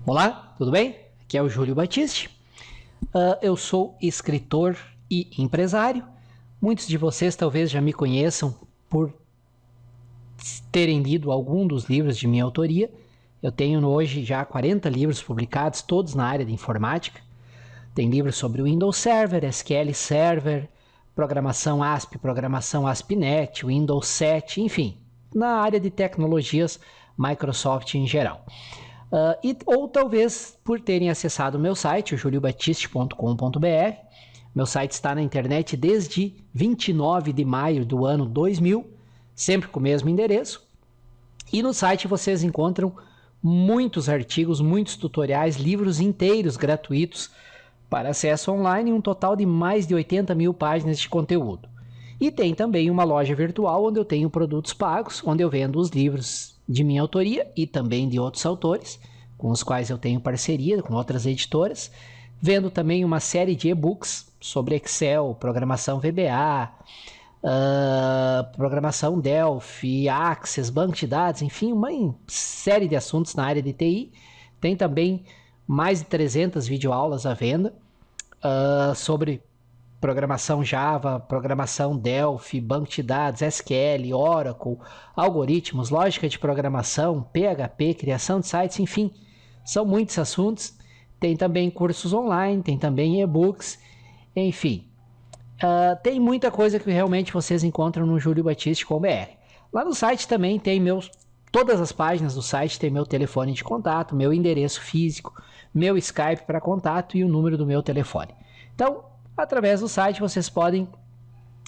Olá, tudo bem? Aqui é o Júlio Batiste. Eu sou escritor e empresário. Muitos de vocês talvez já me conheçam por terem lido algum dos livros de minha autoria. Eu tenho hoje já 40 livros publicados, todos na área de informática. Tem livros sobre o Windows Server, SQL Server, programação ASP, programação ASP.NET, Windows 7, enfim, na área de tecnologias Microsoft em geral. Ou talvez por terem acessado o meu site, o juliobatiste.com.br. Meu site está na internet desde 29 de maio do ano 2000, sempre com o mesmo endereço. E no site vocês encontram muitos artigos, muitos tutoriais, livros inteiros gratuitos para acesso online, um total de mais de 80 mil páginas de conteúdo. E tem também uma loja virtual onde eu tenho produtos pagos, onde eu vendo os livros de minha autoria e também de outros autores, com os quais eu tenho parceria com outras editoras. Vendo também uma série de e-books sobre Excel, programação VBA, programação Delphi, Access, banco de dados, enfim, uma série de assuntos na área de TI. Tem também mais de 300 videoaulas à venda sobre programação Java, programação Delphi, banco de dados, SQL, Oracle, algoritmos, lógica de programação, PHP, criação de sites, enfim, são muitos assuntos. Tem também cursos online, tem também e-books, enfim. Tem muita coisa que realmente vocês encontram no juliobatiste.com.br. Lá no site também tem todas as páginas do site tem meu telefone de contato, meu endereço físico, meu Skype para contato e o número do meu telefone. Então, através do site vocês podem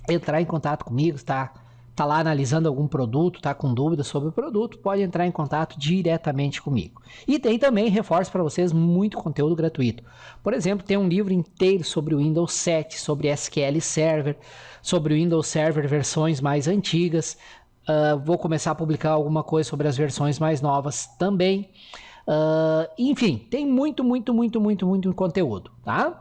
entrar em contato comigo, tá lá analisando algum produto, tá com dúvidas sobre o produto, pode entrar em contato diretamente comigo. E tem também, reforço para vocês, muito conteúdo gratuito. Por exemplo, tem um livro inteiro sobre o Windows 7, sobre SQL Server, sobre o Windows Server versões mais antigas. Vou começar a publicar alguma coisa sobre as versões mais novas também. Enfim, tem muito conteúdo, tá?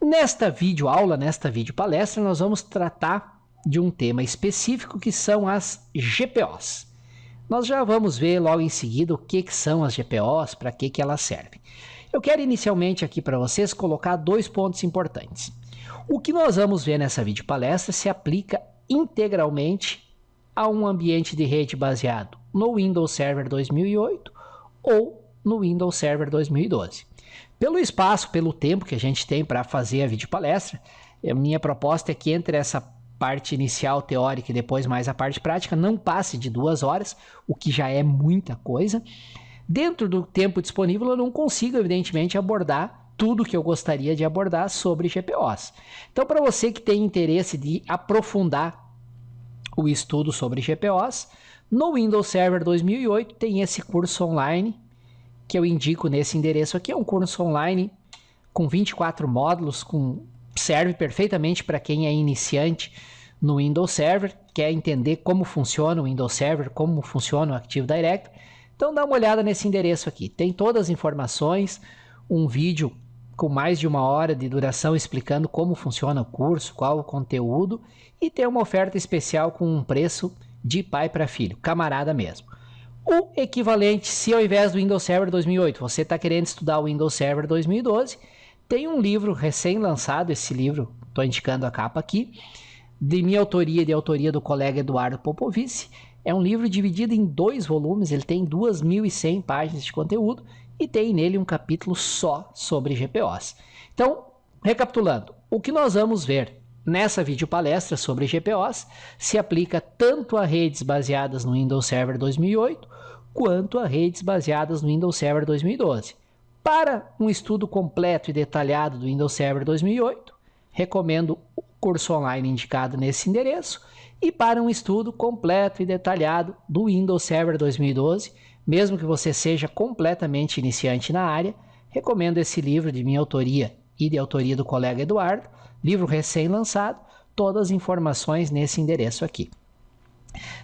Nesta videoaula, nesta videopalestra, nós vamos tratar de um tema específico que são as GPOs. Nós já vamos ver logo em seguida o que são as GPOs, para que elas servem. Eu quero inicialmente aqui para vocês colocar dois pontos importantes. O que nós vamos ver nessa videopalestra se aplica integralmente a um ambiente de rede baseado no Windows Server 2008 ou no Windows Server 2012. Pelo espaço, pelo tempo que a gente tem para fazer a videopalestra, a minha proposta é que entre essa parte inicial teórica e depois mais a parte prática não passe de 2 horas, o que já é muita coisa. Dentro do tempo disponível eu não consigo, evidentemente, abordar tudo que eu gostaria de abordar sobre GPOs. Então, para você que tem interesse de aprofundar o estudo sobre GPOs, no Windows Server 2008 tem esse curso online que eu indico nesse endereço aqui. É um curso online com 24 módulos, serve perfeitamente para quem é iniciante no Windows Server, quer entender como funciona o Windows Server, como funciona o Active Directory. Então dá uma olhada nesse endereço aqui, tem todas as informações, um vídeo com mais de 1 hora de duração explicando como funciona o curso, qual o conteúdo, e tem uma oferta especial com um preço de pai para filho, camarada mesmo. O equivalente, se ao invés do Windows Server 2008 você está querendo estudar o Windows Server 2012, tem um livro recém-lançado, esse livro, estou indicando a capa aqui, de minha autoria e de autoria do colega Eduardo Popovici. É um livro dividido em 2 volumes, ele tem 2.100 páginas de conteúdo e tem nele um capítulo só sobre GPOs. Então, recapitulando, o que nós vamos ver nessa videopalestra sobre GPOs se aplica tanto a redes baseadas no Windows Server 2008 quanto a redes baseadas no Windows Server 2012. Para um estudo completo e detalhado do Windows Server 2008, recomendo o curso online indicado nesse endereço, e para um estudo completo e detalhado do Windows Server 2012, mesmo que você seja completamente iniciante na área, recomendo esse livro de minha autoria e de autoria do colega Eduardo, livro recém-lançado, todas as informações nesse endereço aqui.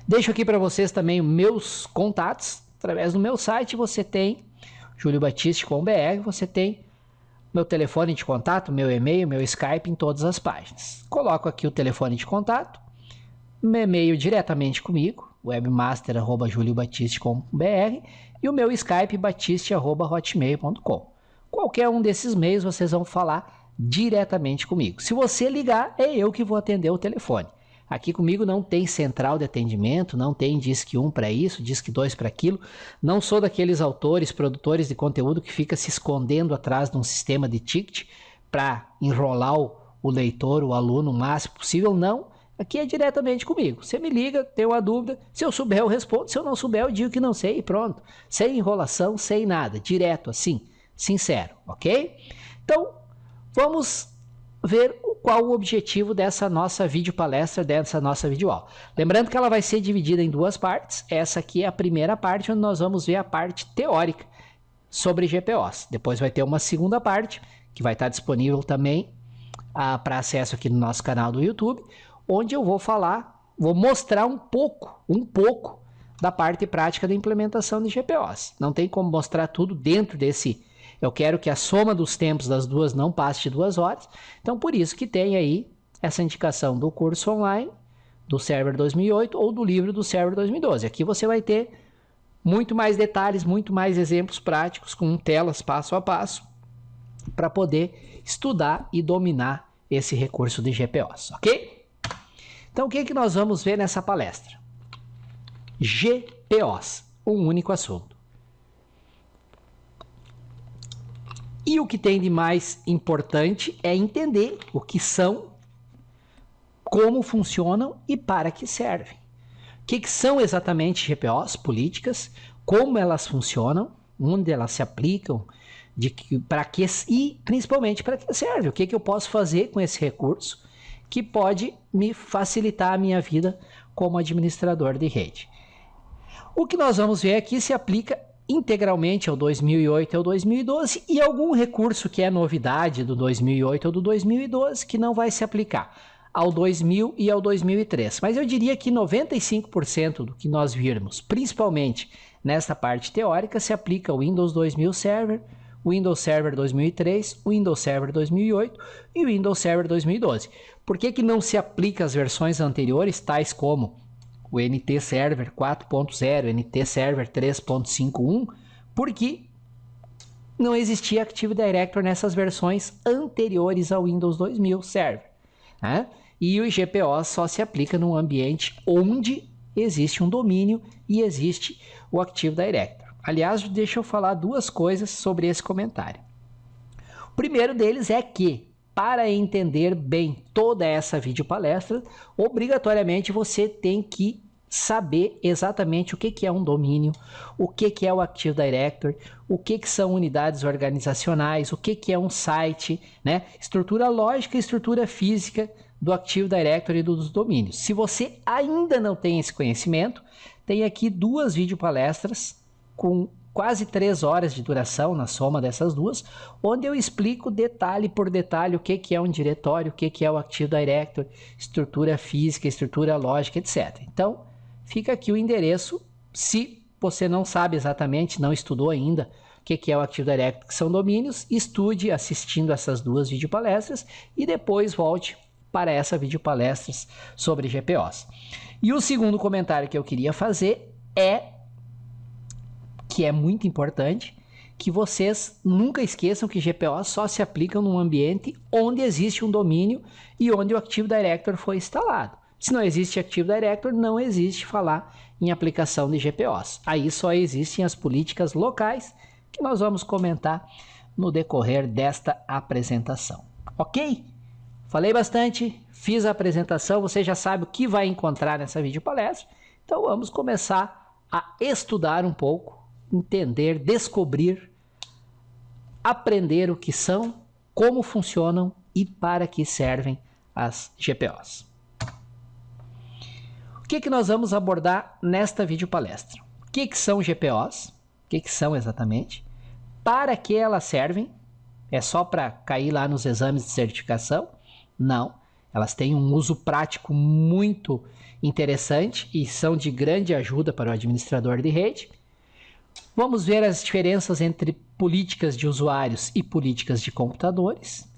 Deixo aqui para vocês também meus contatos. Através do meu site você tem juliobatiste.com.br, você tem meu telefone de contato, meu e-mail, meu Skype em todas as páginas. Coloco aqui o telefone de contato, meu e-mail diretamente comigo, webmaster@juliobatiste.com.br e o meu Skype batiste@hotmail.com. Qualquer um desses meios vocês vão falar diretamente comigo. Se você ligar, é eu que vou atender o telefone. Aqui comigo não tem central de atendimento, não tem Disque 1 para isso, Disque 2 para aquilo. Não sou daqueles autores, produtores de conteúdo que fica se escondendo atrás de um sistema de ticket para enrolar o leitor, o aluno o máximo possível. Não, aqui é diretamente comigo. Você me liga, tem uma dúvida, se eu souber eu respondo, se eu não souber eu digo que não sei e pronto. Sem enrolação, sem nada, direto assim, sincero, ok? Então, vamos ver qual o objetivo dessa nossa videopalestra, dessa nossa videoaula. Lembrando que ela vai ser dividida em duas partes. Essa aqui é a primeira parte, onde nós vamos ver a parte teórica sobre GPOs. Depois vai ter uma segunda parte, que vai estar disponível também para acesso aqui no nosso canal do YouTube, onde eu vou mostrar um pouco da parte prática da implementação de GPOs. Não tem como mostrar tudo dentro desse. Eu quero que a soma dos tempos das duas não passe de 2 horas. Então, por isso que tem aí essa indicação do curso online, do Server 2008 ou do livro do Server 2012. Aqui você vai ter muito mais detalhes, muito mais exemplos práticos com telas passo a passo para poder estudar e dominar esse recurso de GPOs, ok? Então, o que nós vamos ver nessa palestra? GPOs, um único assunto. E o que tem de mais importante é entender o que são, como funcionam e para que servem. O que são exatamente GPOs, políticas, como elas funcionam, onde elas se aplicam, para que e principalmente para que serve. O que eu posso fazer com esse recurso que pode me facilitar a minha vida como administrador de rede. O que nós vamos ver aqui se aplica integralmente ao 2008 e ao 2012 e algum recurso que é novidade do 2008 ou do 2012 que não vai se aplicar ao 2000 e ao 2003. Mas eu diria que 95% do que nós virmos, principalmente nesta parte teórica, se aplica ao Windows 2000 Server, Windows Server 2003, Windows Server 2008 e Windows Server 2012. Por que não se aplica às versões anteriores, tais como o NT Server 4.0, NT Server 3.51, porque não existia Active Directory nessas versões anteriores ao Windows 2000 Server. Né? E o GPO só se aplica num ambiente onde existe um domínio e existe o Active Directory. Aliás, deixa eu falar duas coisas sobre esse comentário. O primeiro deles é que, para entender bem toda essa videopalestra, obrigatoriamente você tem que saber exatamente o que é um domínio, o que é o Active Directory, o que são unidades organizacionais, o que é um site, né? Estrutura lógica e estrutura física do Active Directory e dos domínios. Se você ainda não tem esse conhecimento, tem aqui duas videopalestras com quase 3 horas de duração na soma dessas duas, onde eu explico detalhe por detalhe o que é um diretório, o que é o Active Directory, estrutura física, estrutura lógica, etc. Então, fica aqui o endereço, se você não sabe exatamente, não estudou ainda o que é o Active Directory, que são domínios, estude assistindo essas duas videopalestras e depois volte para essa videopalestras sobre GPOs. E o segundo comentário que eu queria fazer que é muito importante, que vocês nunca esqueçam que GPOs só se aplicam num ambiente onde existe um domínio e onde o Active Directory foi instalado. Se não existe Active Directory, não existe falar em aplicação de GPOs. Aí só existem as políticas locais, que nós vamos comentar no decorrer desta apresentação. Ok? Falei bastante, fiz a apresentação, você já sabe o que vai encontrar nessa videopalestra. Então vamos começar a estudar um pouco, entender, descobrir, aprender o que são, como funcionam e para que servem as GPOs. O que nós vamos abordar nesta videopalestra? O que são GPOs? O que são exatamente? Para que elas servem? É só para cair lá nos exames de certificação? Não. Elas têm um uso prático muito interessante e são de grande ajuda para o administrador de rede. Vamos ver as diferenças entre políticas de usuários e políticas de computadores.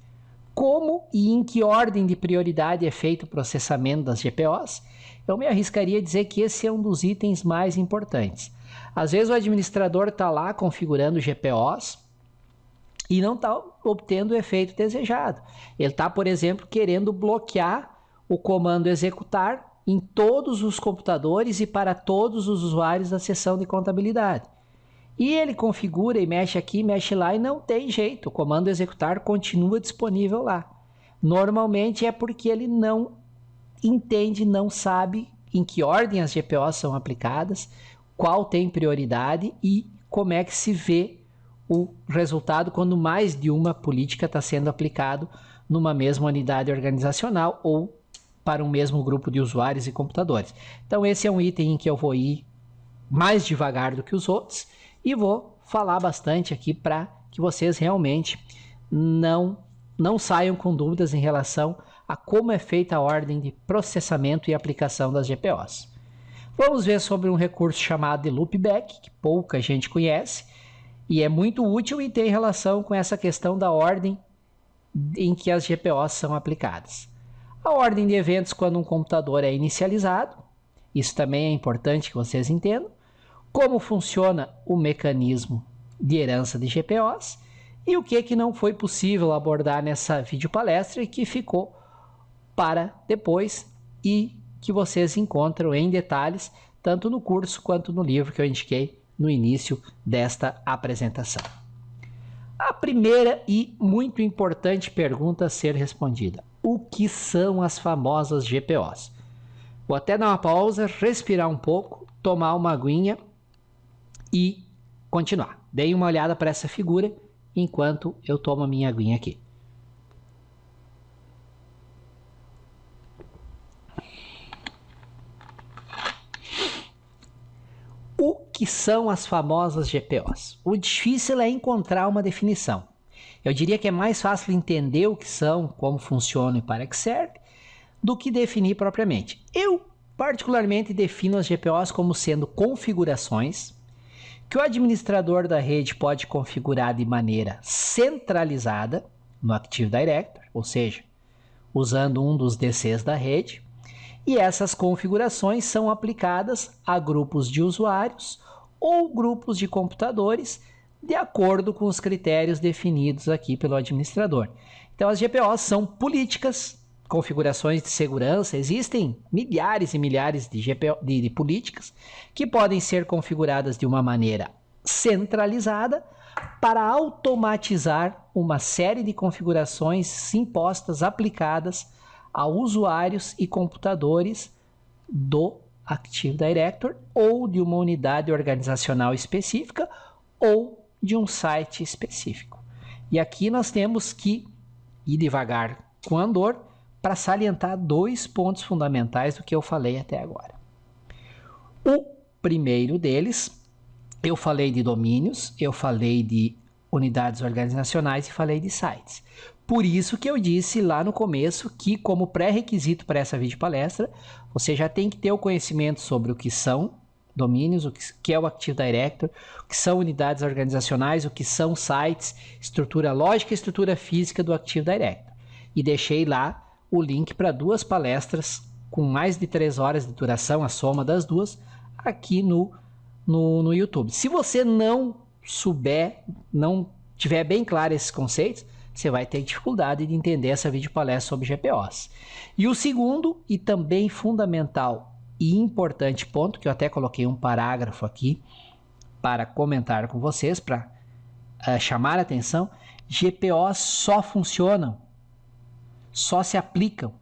Como e em que ordem de prioridade é feito o processamento das GPOs? Eu me arriscaria a dizer que esse é um dos itens mais importantes. Às vezes o administrador está lá configurando GPOs e não está obtendo o efeito desejado. Ele está, por exemplo, querendo bloquear o comando executar em todos os computadores e para todos os usuários da seção de contabilidade. E ele configura e mexe aqui, mexe lá e não tem jeito. O comando executar continua disponível lá. Normalmente é porque ele não entende, não sabe em que ordem as GPOs são aplicadas, qual tem prioridade e como é que se vê o resultado quando mais de uma política está sendo aplicado numa mesma unidade organizacional ou para um mesmo grupo de usuários e computadores. Então esse é um item em que eu vou ir mais devagar do que os outros e vou falar bastante aqui para que vocês realmente não saiam com dúvidas em relação a como é feita a ordem de processamento e aplicação das GPOs. Vamos ver sobre um recurso chamado de loopback, que pouca gente conhece, e é muito útil e tem relação com essa questão da ordem em que as GPOs são aplicadas. A ordem de eventos quando um computador é inicializado, isso também é importante que vocês entendam, como funciona o mecanismo de herança de GPOs e o que não foi possível abordar nessa videopalestra e que ficou para depois e que vocês encontram em detalhes tanto no curso quanto no livro que eu indiquei no início desta apresentação. A primeira e muito importante pergunta a ser respondida: o que são as famosas GPOs? Vou até dar uma pausa, respirar um pouco, tomar uma aguinha e continuar. Deem uma olhada para essa figura enquanto eu tomo a minha aguinha aqui. O que são as famosas GPOs? O difícil é encontrar uma definição. Eu diria que é mais fácil entender o que são, como funcionam e para que serve, do que definir propriamente. Eu, particularmente, defino as GPOs como sendo configurações que o administrador da rede pode configurar de maneira centralizada no Active Directory, ou seja, usando um dos DCs da rede, e essas configurações são aplicadas a grupos de usuários ou grupos de computadores de acordo com os critérios definidos aqui pelo administrador. Então as GPOs são políticas, configurações de segurança, existem milhares e milhares de políticas que podem ser configuradas de uma maneira centralizada para automatizar uma série de configurações impostas, aplicadas a usuários e computadores do Active Directory ou de uma unidade organizacional específica ou de um site específico. E aqui nós temos que ir devagar com andor para salientar dois pontos fundamentais do que eu falei até agora. O primeiro deles, eu falei de domínios, eu falei de unidades organizacionais e falei de sites. Por isso que eu disse lá no começo que, como pré-requisito para essa videopalestra, você já tem que ter o conhecimento sobre o que são domínios, o que é o Active Directory, o que são unidades organizacionais, o que são sites, estrutura lógica e estrutura física do Active Directory. E deixei lá o link para duas palestras com mais de 3 horas de duração, a soma das duas, aqui no YouTube. Se você não souber, não tiver bem claro esses conceitos, você vai ter dificuldade de entender essa videopalestra sobre GPOs. E o segundo, e também fundamental e importante ponto, que eu até coloquei um parágrafo aqui para comentar com vocês, para chamar a atenção: GPOs só funcionam, só se aplicam,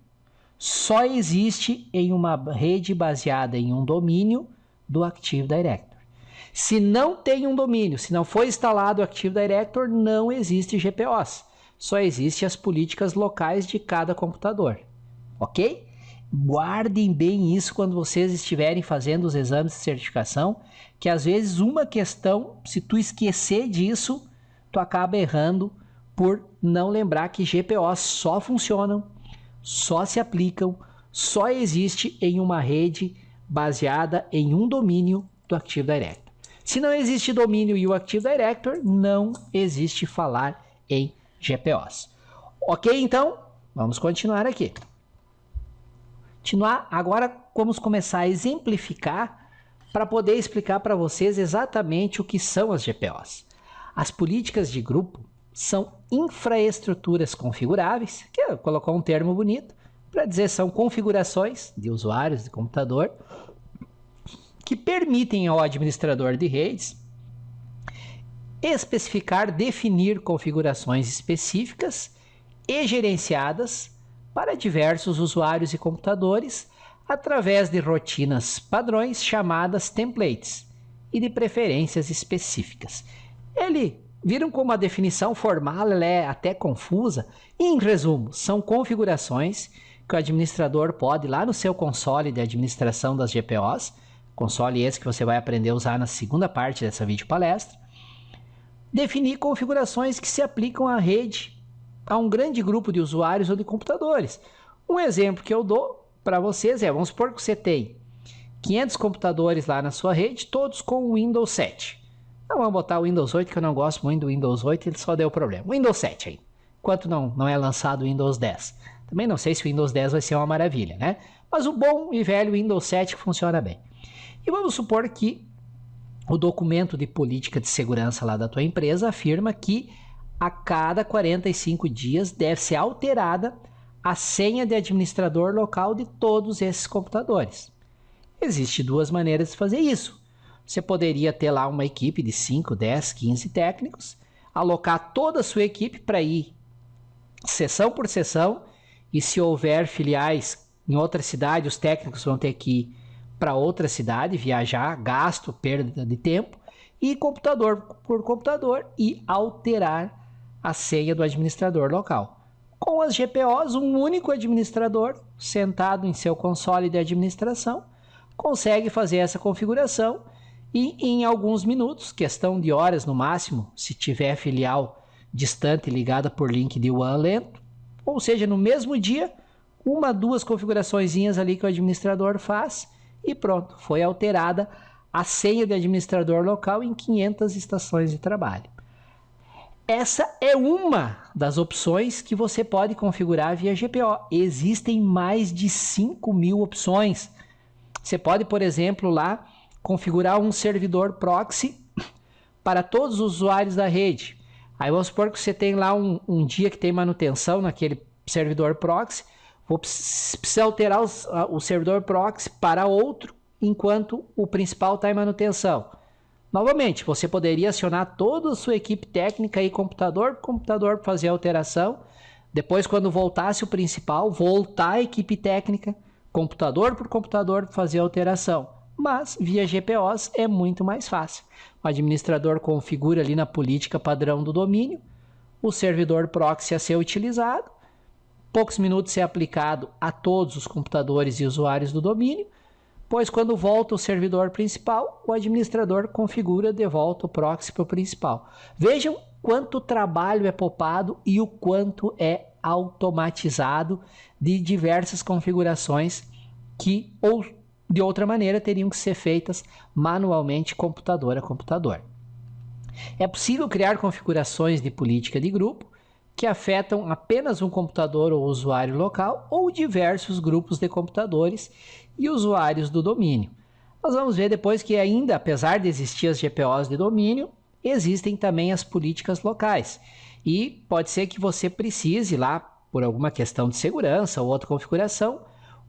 só existe em uma rede baseada em um domínio do Active Directory. Se não tem um domínio, se não foi instalado o Active Directory, não existe GPOs. Só existem as políticas locais de cada computador. Ok? Guardem bem isso quando vocês estiverem fazendo os exames de certificação, que às vezes uma questão, se tu esquecer disso, tu acaba errando por não lembrar que GPOs só funcionam, só se aplicam, só existe em uma rede baseada em um domínio do Active Directory. Se não existe domínio e o Active Directory, não existe falar em GPOs. Ok, então, vamos continuar aqui. Agora vamos começar a exemplificar para poder explicar para vocês exatamente o que são as GPOs. As políticas de grupo são infraestruturas configuráveis, que é colocar um termo bonito, para dizer são configurações de usuários de computador que permitem ao administrador de redes especificar, definir configurações específicas e gerenciadas para diversos usuários e computadores através de rotinas padrões chamadas templates e de preferências específicas. Viram como a definição formal ela é até confusa? E, em resumo, são configurações que o administrador pode, lá no seu console de administração das GPOs, console esse que você vai aprender a usar na segunda parte dessa videopalestra, definir configurações que se aplicam à rede, a um grande grupo de usuários ou de computadores. Um exemplo que eu dou para vocês vamos supor que você tem 500 computadores lá na sua rede, todos com o Windows 7. Não vamos botar o Windows 8, que eu não gosto muito do Windows 8, ele só deu problema. O Windows 7 aí, enquanto não é lançado o Windows 10. Também não sei se o Windows 10 vai ser uma maravilha, né? Mas o bom e velho Windows 7 funciona bem. E vamos supor que o documento de política de segurança lá da tua empresa afirma que a cada 45 dias deve ser alterada a senha de administrador local de todos esses computadores. Existem duas maneiras de fazer isso. Você poderia ter lá uma equipe de 5, 10, 15 técnicos, alocar toda a sua equipe para ir seção por seção, e se houver filiais em outra cidade, os técnicos vão ter que ir para outra cidade, viajar, gasto, perda de tempo, e computador por computador e alterar a senha do administrador local. Com as GPOs, um único administrador, sentado em seu console de administração, consegue fazer essa configuração e em alguns minutos, questão de horas no máximo, se tiver filial distante ligada por link de WAN lento, ou seja, no mesmo dia, 1, 2 configuraçõezinhas ali que o administrador faz e pronto, foi alterada a senha de administrador local em 500 estações de trabalho. Essa é uma das opções que você pode configurar via GPO. Existem mais de 5.000 opções. Você pode, por exemplo, lá configurar um servidor proxy para todos os usuários da rede. Aí vamos supor que você tem lá um dia que tem manutenção naquele servidor proxy, precisa alterar o servidor proxy para outro enquanto o principal está em manutenção. Novamente, você poderia acionar toda a sua equipe técnica e computador por computador para fazer a alteração. Depois, quando voltasse o principal, voltar a equipe técnica, computador por computador para fazer a alteração. Mas, via GPOs, é muito mais fácil. O administrador configura ali na política padrão do domínio, o servidor proxy a ser utilizado, poucos minutos é aplicado a todos os computadores e usuários do domínio, pois quando volta o servidor principal, o administrador configura de volta o proxy para o principal. Vejam quanto trabalho é poupado e o quanto é automatizado de diversas configurações que, ou de outra maneira, teriam que ser feitas manualmente, computador a computador. É possível criar configurações de política de grupo que afetam apenas um computador ou usuário local ou diversos grupos de computadores e usuários do domínio. Nós vamos ver depois que ainda, apesar de existir as GPOs de domínio, existem também as políticas locais. E pode ser que você precise lá, por alguma questão de segurança ou outra configuração,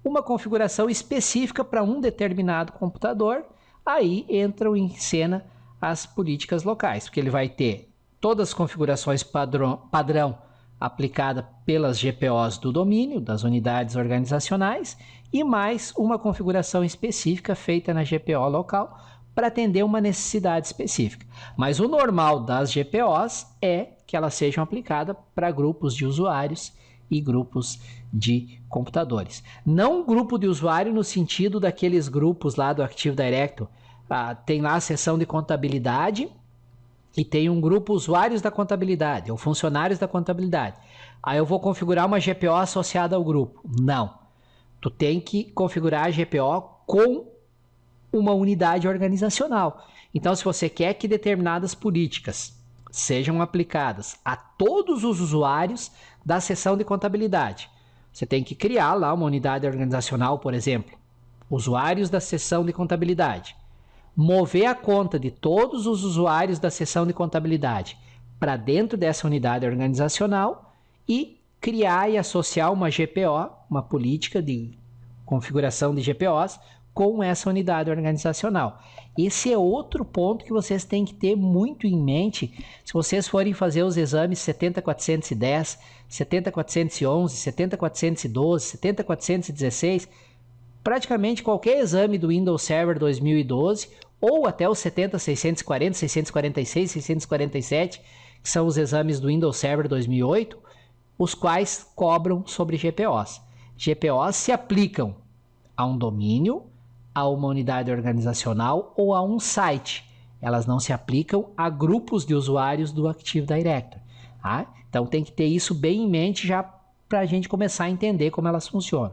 uma configuração específica para um determinado computador. Aí entram em cena as políticas locais, porque ele vai ter todas as configurações padrão aplicada pelas GPOs do domínio, das unidades organizacionais, e mais uma configuração específica feita na GPO local para atender uma necessidade específica. Mas o normal das GPOs é que elas sejam aplicadas para grupos de usuários e grupos de computadores. Não grupo de usuário no sentido daqueles grupos lá do Active Directory. Tem lá a seção de contabilidade e tem um grupo usuários da contabilidade ou funcionários da contabilidade. Aí eu vou configurar uma GPO associada ao grupo. Não. Tu tem que configurar a GPO com uma unidade organizacional. Então, se você quer que determinadas políticas sejam aplicadas a todos os usuários da seção de contabilidade. Você tem que criar lá uma unidade organizacional, por exemplo, usuários da seção de contabilidade. Mover a conta de todos os usuários da seção de contabilidade para dentro dessa unidade organizacional e criar e associar uma GPO, uma política de configuração de GPOs, com essa unidade organizacional. Esse é outro ponto que vocês têm que ter muito em mente se vocês forem fazer os exames 70410, 70411, 70412, 70416, praticamente qualquer exame do Windows Server 2012 ou até os 70640, 646, 647, que são os exames do Windows Server 2008, os quais cobram sobre GPOs. GPOs se aplicam a um domínio, a uma unidade organizacional ou a um site. Elas não se aplicam a grupos de usuários do Active Directory. Tá? Então tem que ter isso bem em mente já para a gente começar a entender como elas funcionam.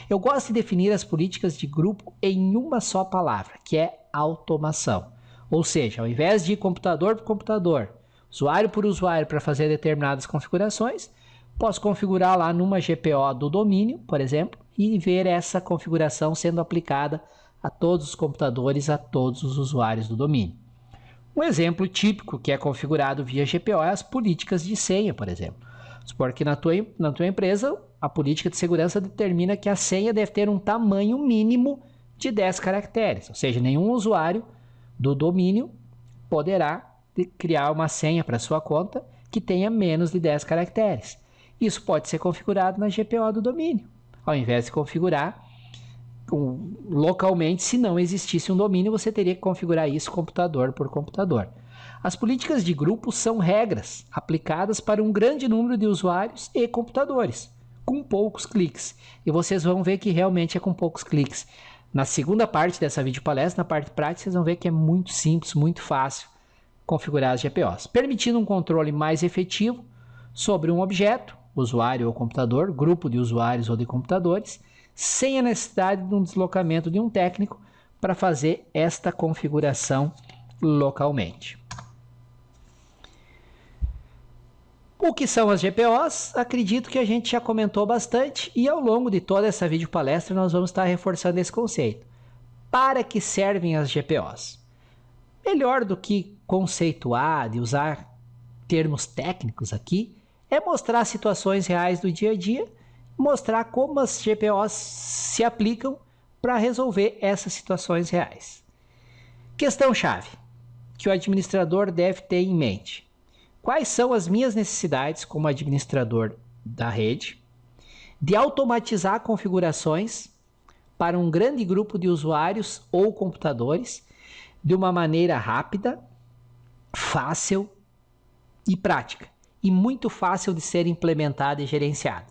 Eu gosto de definir as políticas de grupo em uma só palavra, que é automação. Ou seja, ao invés de ir computador por computador, usuário por usuário para fazer determinadas configurações, posso configurar lá numa GPO do domínio, por exemplo, e ver essa configuração sendo aplicada a todos os computadores, a todos os usuários do domínio. Um exemplo típico que é configurado via GPO é as políticas de senha, por exemplo. Porque na tua empresa, a política de segurança determina que a senha deve ter um tamanho mínimo de 10 caracteres, ou seja, nenhum usuário do domínio poderá criar uma senha para sua conta que tenha menos de 10 caracteres. Isso pode ser configurado na GPO do domínio, ao invés de configurar localmente. Se não existisse um domínio, você teria que configurar isso computador por computador. As políticas de grupo são regras aplicadas para um grande número de usuários e computadores, com poucos cliques. E vocês vão ver que realmente é com poucos cliques. Na segunda parte dessa videopalestra, na parte prática, vocês vão ver que é muito simples, muito fácil configurar as GPOs, permitindo um controle mais efetivo sobre um objeto, usuário ou computador, grupo de usuários ou de computadores, sem a necessidade de um deslocamento de um técnico para fazer esta configuração localmente. O que são as GPOs? Acredito que a gente já comentou bastante e ao longo de toda essa videopalestra nós vamos estar reforçando esse conceito. Para que servem as GPOs? Melhor do que conceituar, de usar termos técnicos aqui, é mostrar situações reais do dia a dia, mostrar como as GPOs se aplicam para resolver essas situações reais. Questão-chave que o administrador deve ter em mente. Quais são as minhas necessidades como administrador da rede de automatizar configurações para um grande grupo de usuários ou computadores de uma maneira rápida, fácil e prática, e muito fácil de ser implementada e gerenciada?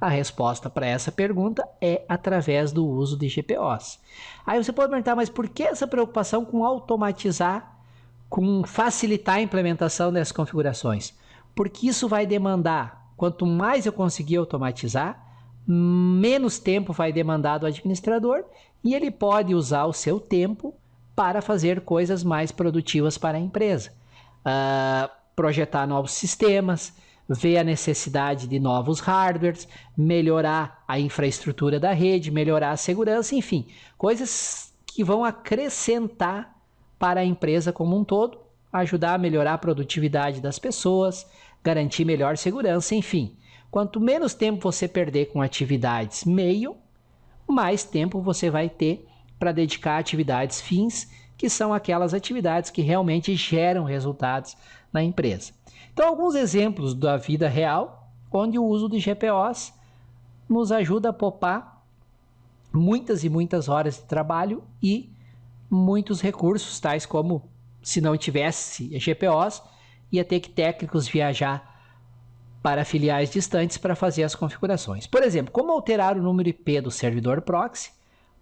A resposta para essa pergunta é através do uso de GPOs. Aí você pode perguntar, mas por que essa preocupação com automatizar, com facilitar a implementação dessas configurações? Porque isso vai demandar, quanto mais eu conseguir automatizar, menos tempo vai demandar do administrador e ele pode usar o seu tempo para fazer coisas mais produtivas para a empresa. Projetar novos sistemas, ver a necessidade de novos hardwares, melhorar a infraestrutura da rede, melhorar a segurança, enfim, coisas que vão acrescentar para a empresa como um todo, ajudar a melhorar a produtividade das pessoas, garantir melhor segurança, enfim. Quanto menos tempo você perder com atividades meio, mais tempo você vai ter para dedicar a atividades fins, que são aquelas atividades que realmente geram resultados na empresa. Então, alguns exemplos da vida real, onde o uso de GPOs nos ajuda a poupar muitas e muitas horas de trabalho e muitos recursos, tais como, se não tivesse GPOs, ia ter que técnicos viajar para filiais distantes para fazer as configurações. Por exemplo, como alterar o número IP do servidor proxy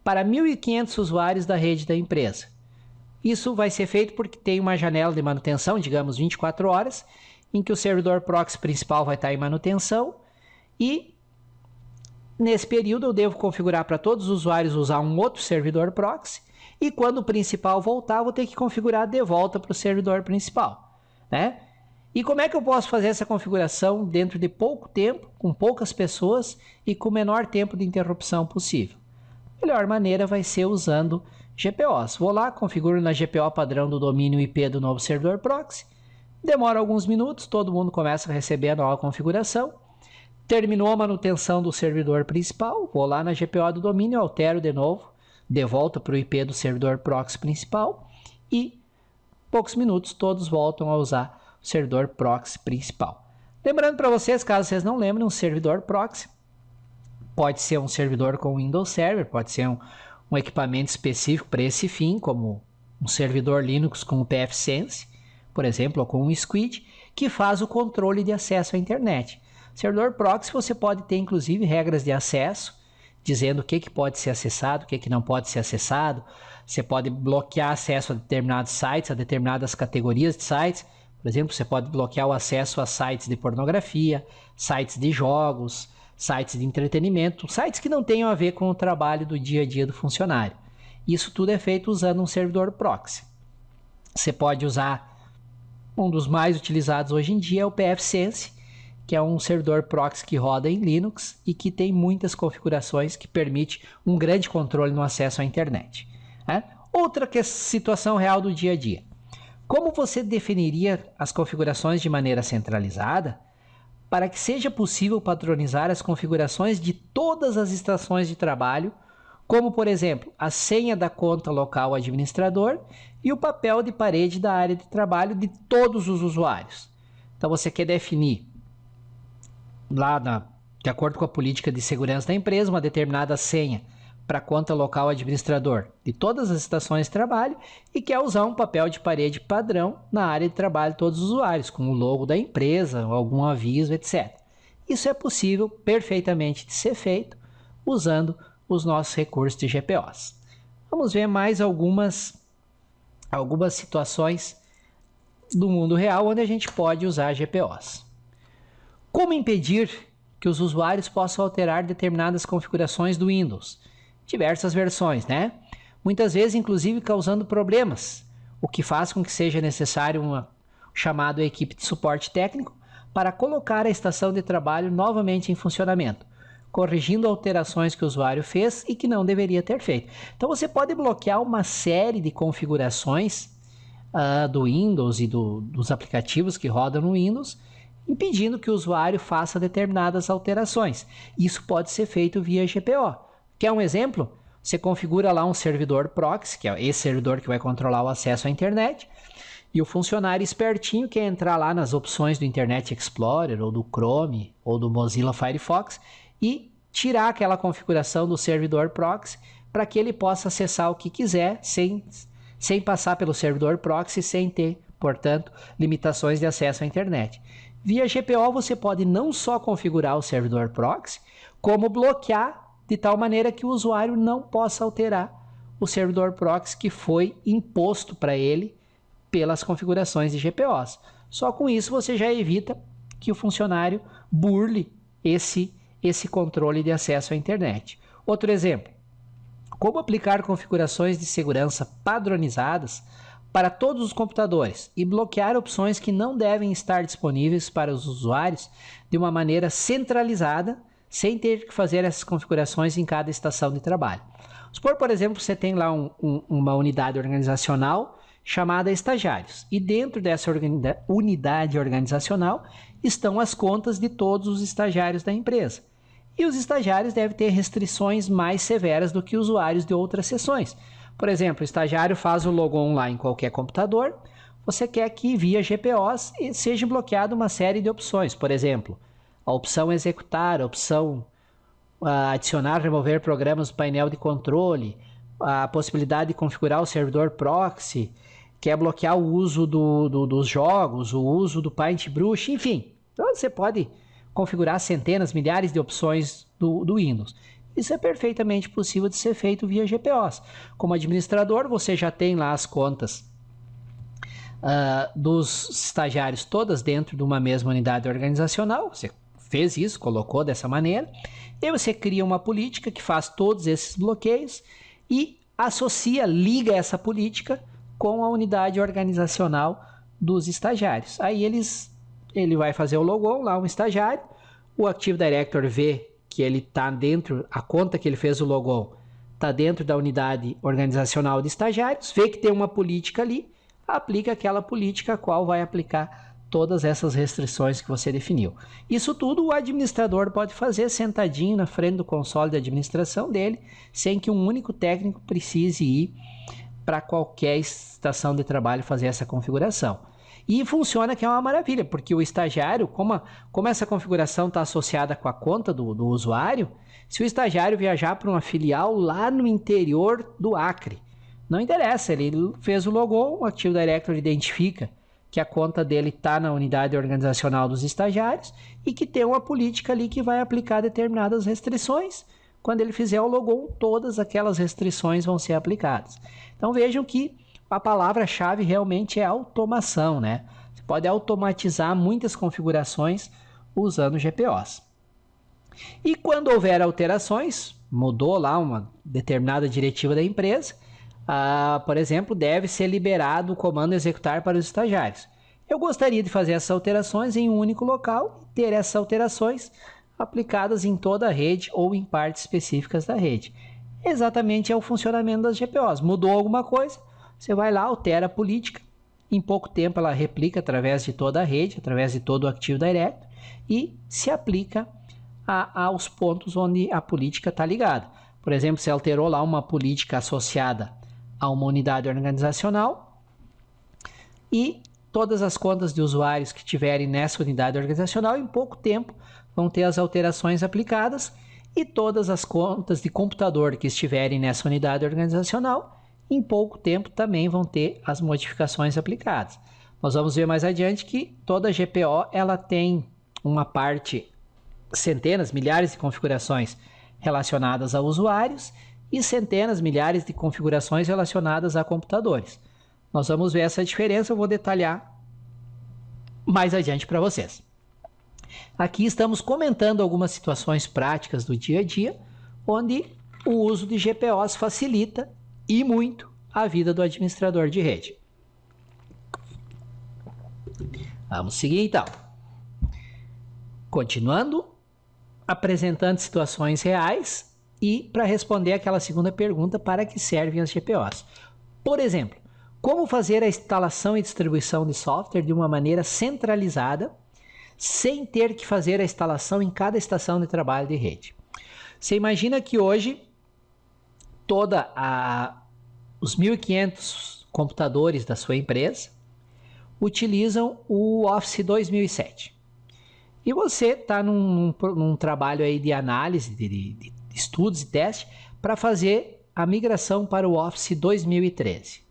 para 1.500 usuários da rede da empresa? Isso vai ser feito porque tem uma janela de manutenção, digamos 24 horas, em que o servidor proxy principal vai estar em manutenção e nesse período eu devo configurar para todos os usuários usar um outro servidor proxy e quando o principal voltar, vou ter que configurar de volta para o servidor principal. né? E como é que eu posso fazer essa configuração dentro de pouco tempo, com poucas pessoas e com o menor tempo de interrupção possível? A melhor maneira vai ser usando GPOs. Vou lá, configuro na GPO padrão do domínio IP do novo servidor proxy. Demora alguns minutos, todo mundo começa a receber a nova configuração. Terminou a manutenção do servidor principal, vou lá na GPO do domínio, altero de novo, de volta para o IP do servidor proxy principal e poucos minutos todos voltam a usar o servidor proxy principal. Lembrando para vocês, caso vocês não lembrem, um servidor proxy pode ser um servidor com Windows Server, pode ser um equipamento específico para esse fim, como um servidor Linux com o pfSense, por exemplo, ou com um Squid, que faz o controle de acesso à internet. Servidor proxy você pode ter inclusive regras de acesso, dizendo o que pode ser acessado, o que não pode ser acessado. Você pode bloquear acesso a determinados sites, a determinadas categorias de sites. Por exemplo, você pode bloquear o acesso a sites de pornografia, sites de jogos, sites de entretenimento, sites que não tenham a ver com o trabalho do dia a dia do funcionário. Isso tudo é feito usando um servidor proxy. Você pode usar, um dos mais utilizados hoje em dia é o pfSense, que é um servidor proxy que roda em Linux e que tem muitas configurações que permite um grande controle no acesso à internet. Outra situação real do dia a dia. Como você definiria as configurações de maneira centralizada para que seja possível padronizar as configurações de todas as estações de trabalho, como, por exemplo, a senha da conta local administrador e o papel de parede da área de trabalho de todos os usuários? Então, você quer definir, de acordo com a política de segurança da empresa, uma determinada senha para a conta local administrador de todas as estações de trabalho e quer usar um papel de parede padrão na área de trabalho de todos os usuários, com o logo da empresa, algum aviso, etc. Isso é possível perfeitamente de ser feito usando os nossos recursos de GPOs. Vamos ver mais algumas situações do mundo real onde a gente pode usar GPOs. Como impedir que os usuários possam alterar determinadas configurações do Windows? Diversas versões, né? Muitas vezes, inclusive, causando problemas, o que faz com que seja necessário chamado a equipe de suporte técnico para colocar a estação de trabalho novamente em funcionamento, corrigindo alterações que o usuário fez e que não deveria ter feito. Então, você pode bloquear uma série de configurações do Windows e dos aplicativos que rodam no Windows, impedindo que o usuário faça determinadas alterações. Isso pode ser feito via GPO. Quer um exemplo? Você configura lá um servidor proxy, que é esse servidor que vai controlar o acesso à internet, e o funcionário espertinho quer entrar lá nas opções do Internet Explorer, ou do Chrome, ou do Mozilla Firefox, e tirar aquela configuração do servidor proxy para que ele possa acessar o que quiser, sem passar pelo servidor proxy, sem ter, portanto, limitações de acesso à internet. Via GPO você pode não só configurar o servidor proxy, como bloquear de tal maneira que o usuário não possa alterar o servidor proxy que foi imposto para ele pelas configurações de GPOs. Só com isso você já evita que o funcionário burle esse controle de acesso à internet. Outro exemplo, como aplicar configurações de segurança padronizadas para todos os computadores e bloquear opções que não devem estar disponíveis para os usuários de uma maneira centralizada, sem ter que fazer essas configurações em cada estação de trabalho. Supor, por exemplo, você tem lá uma unidade organizacional chamada estagiários, e dentro dessa unidade organizacional estão as contas de todos os estagiários da empresa. E os estagiários devem ter restrições mais severas do que usuários de outras seções. Por exemplo, o estagiário faz o logon lá em qualquer computador, você quer que via GPOs seja bloqueada uma série de opções, por exemplo, a opção executar, a opção adicionar, remover programas do painel de controle, a possibilidade de configurar o servidor proxy, quer bloquear o uso dos jogos, o uso do Paintbrush, enfim. Então você pode configurar centenas, milhares de opções do Windows. Isso é perfeitamente possível de ser feito via GPOs. Como administrador, você já tem lá as contas dos estagiários todas dentro de uma mesma unidade organizacional. Você fez isso, colocou dessa maneira, e aí você cria uma política que faz todos esses bloqueios e liga essa política com a unidade organizacional dos estagiários. Aí ele vai fazer o logon lá, um estagiário, o Active Director vê que ele está dentro, a conta que ele fez o logon está dentro da unidade organizacional de estagiários, vê que tem uma política ali, aplica aquela política a qual vai aplicar todas essas restrições que você definiu. Isso tudo o administrador pode fazer sentadinho na frente do console de administração dele, sem que um único técnico precise ir para qualquer estação de trabalho fazer essa configuração. E funciona que é uma maravilha, porque o estagiário, como essa configuração está associada com a conta do usuário, se o estagiário viajar para uma filial lá no interior do Acre, não interessa, ele fez o logon, o Active Directory identifica que a conta dele está na unidade organizacional dos estagiários e que tem uma política ali que vai aplicar determinadas restrições. Quando ele fizer o logon, todas aquelas restrições vão ser aplicadas. Então vejam que a palavra-chave realmente é automação, né? Você pode automatizar muitas configurações usando GPOs. E quando houver alterações, mudou lá uma determinada diretiva da empresa, por exemplo, deve ser liberado o comando executar para os estagiários. Eu gostaria de fazer essas alterações em um único local e ter essas alterações aplicadas em toda a rede ou em partes específicas da rede. Exatamente é o funcionamento das GPOs. Mudou alguma coisa, você vai lá, altera a política, em pouco tempo ela replica através de toda a rede, através de todo o Active Directory e se aplica aos pontos onde a política está ligada. Por exemplo, você alterou lá uma política associada a uma unidade organizacional e todas as contas de usuários que tiverem nessa unidade organizacional, em pouco tempo, vão ter as alterações aplicadas e todas as contas de computador que estiverem nessa unidade organizacional, em pouco tempo também vão ter as modificações aplicadas. Nós vamos ver mais adiante que toda GPO ela tem uma parte, centenas, milhares de configurações relacionadas a usuários e centenas, milhares de configurações relacionadas a computadores. Nós vamos ver essa diferença, eu vou detalhar mais adiante para vocês. Aqui estamos comentando algumas situações práticas do dia a dia, onde o uso de GPOs facilita e muito a vida do administrador de rede. Vamos seguir então. Continuando, apresentando situações reais e para responder aquela segunda pergunta, para que servem as GPOs? Por exemplo, como fazer a instalação e distribuição de software de uma maneira centralizada, sem ter que fazer a instalação em cada estação de trabalho de rede? Você imagina que hoje os 1.500 computadores da sua empresa utilizam o Office 2007. E você está num trabalho aí de análise, de estudos e testes, para fazer a migração para o Office 2013.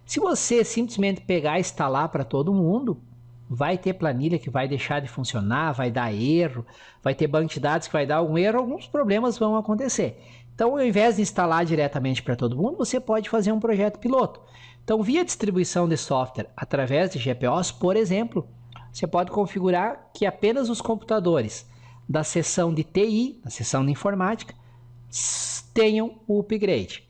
Se você simplesmente pegar e instalar para todo mundo, vai ter planilha que vai deixar de funcionar, vai dar erro, vai ter banco de dados que vai dar algum erro, alguns problemas vão acontecer. Então, ao invés de instalar diretamente para todo mundo, você pode fazer um projeto piloto. Então, via distribuição de software através de GPOs, por exemplo, você pode configurar que apenas os computadores da seção de TI, da seção de informática, tenham o upgrade.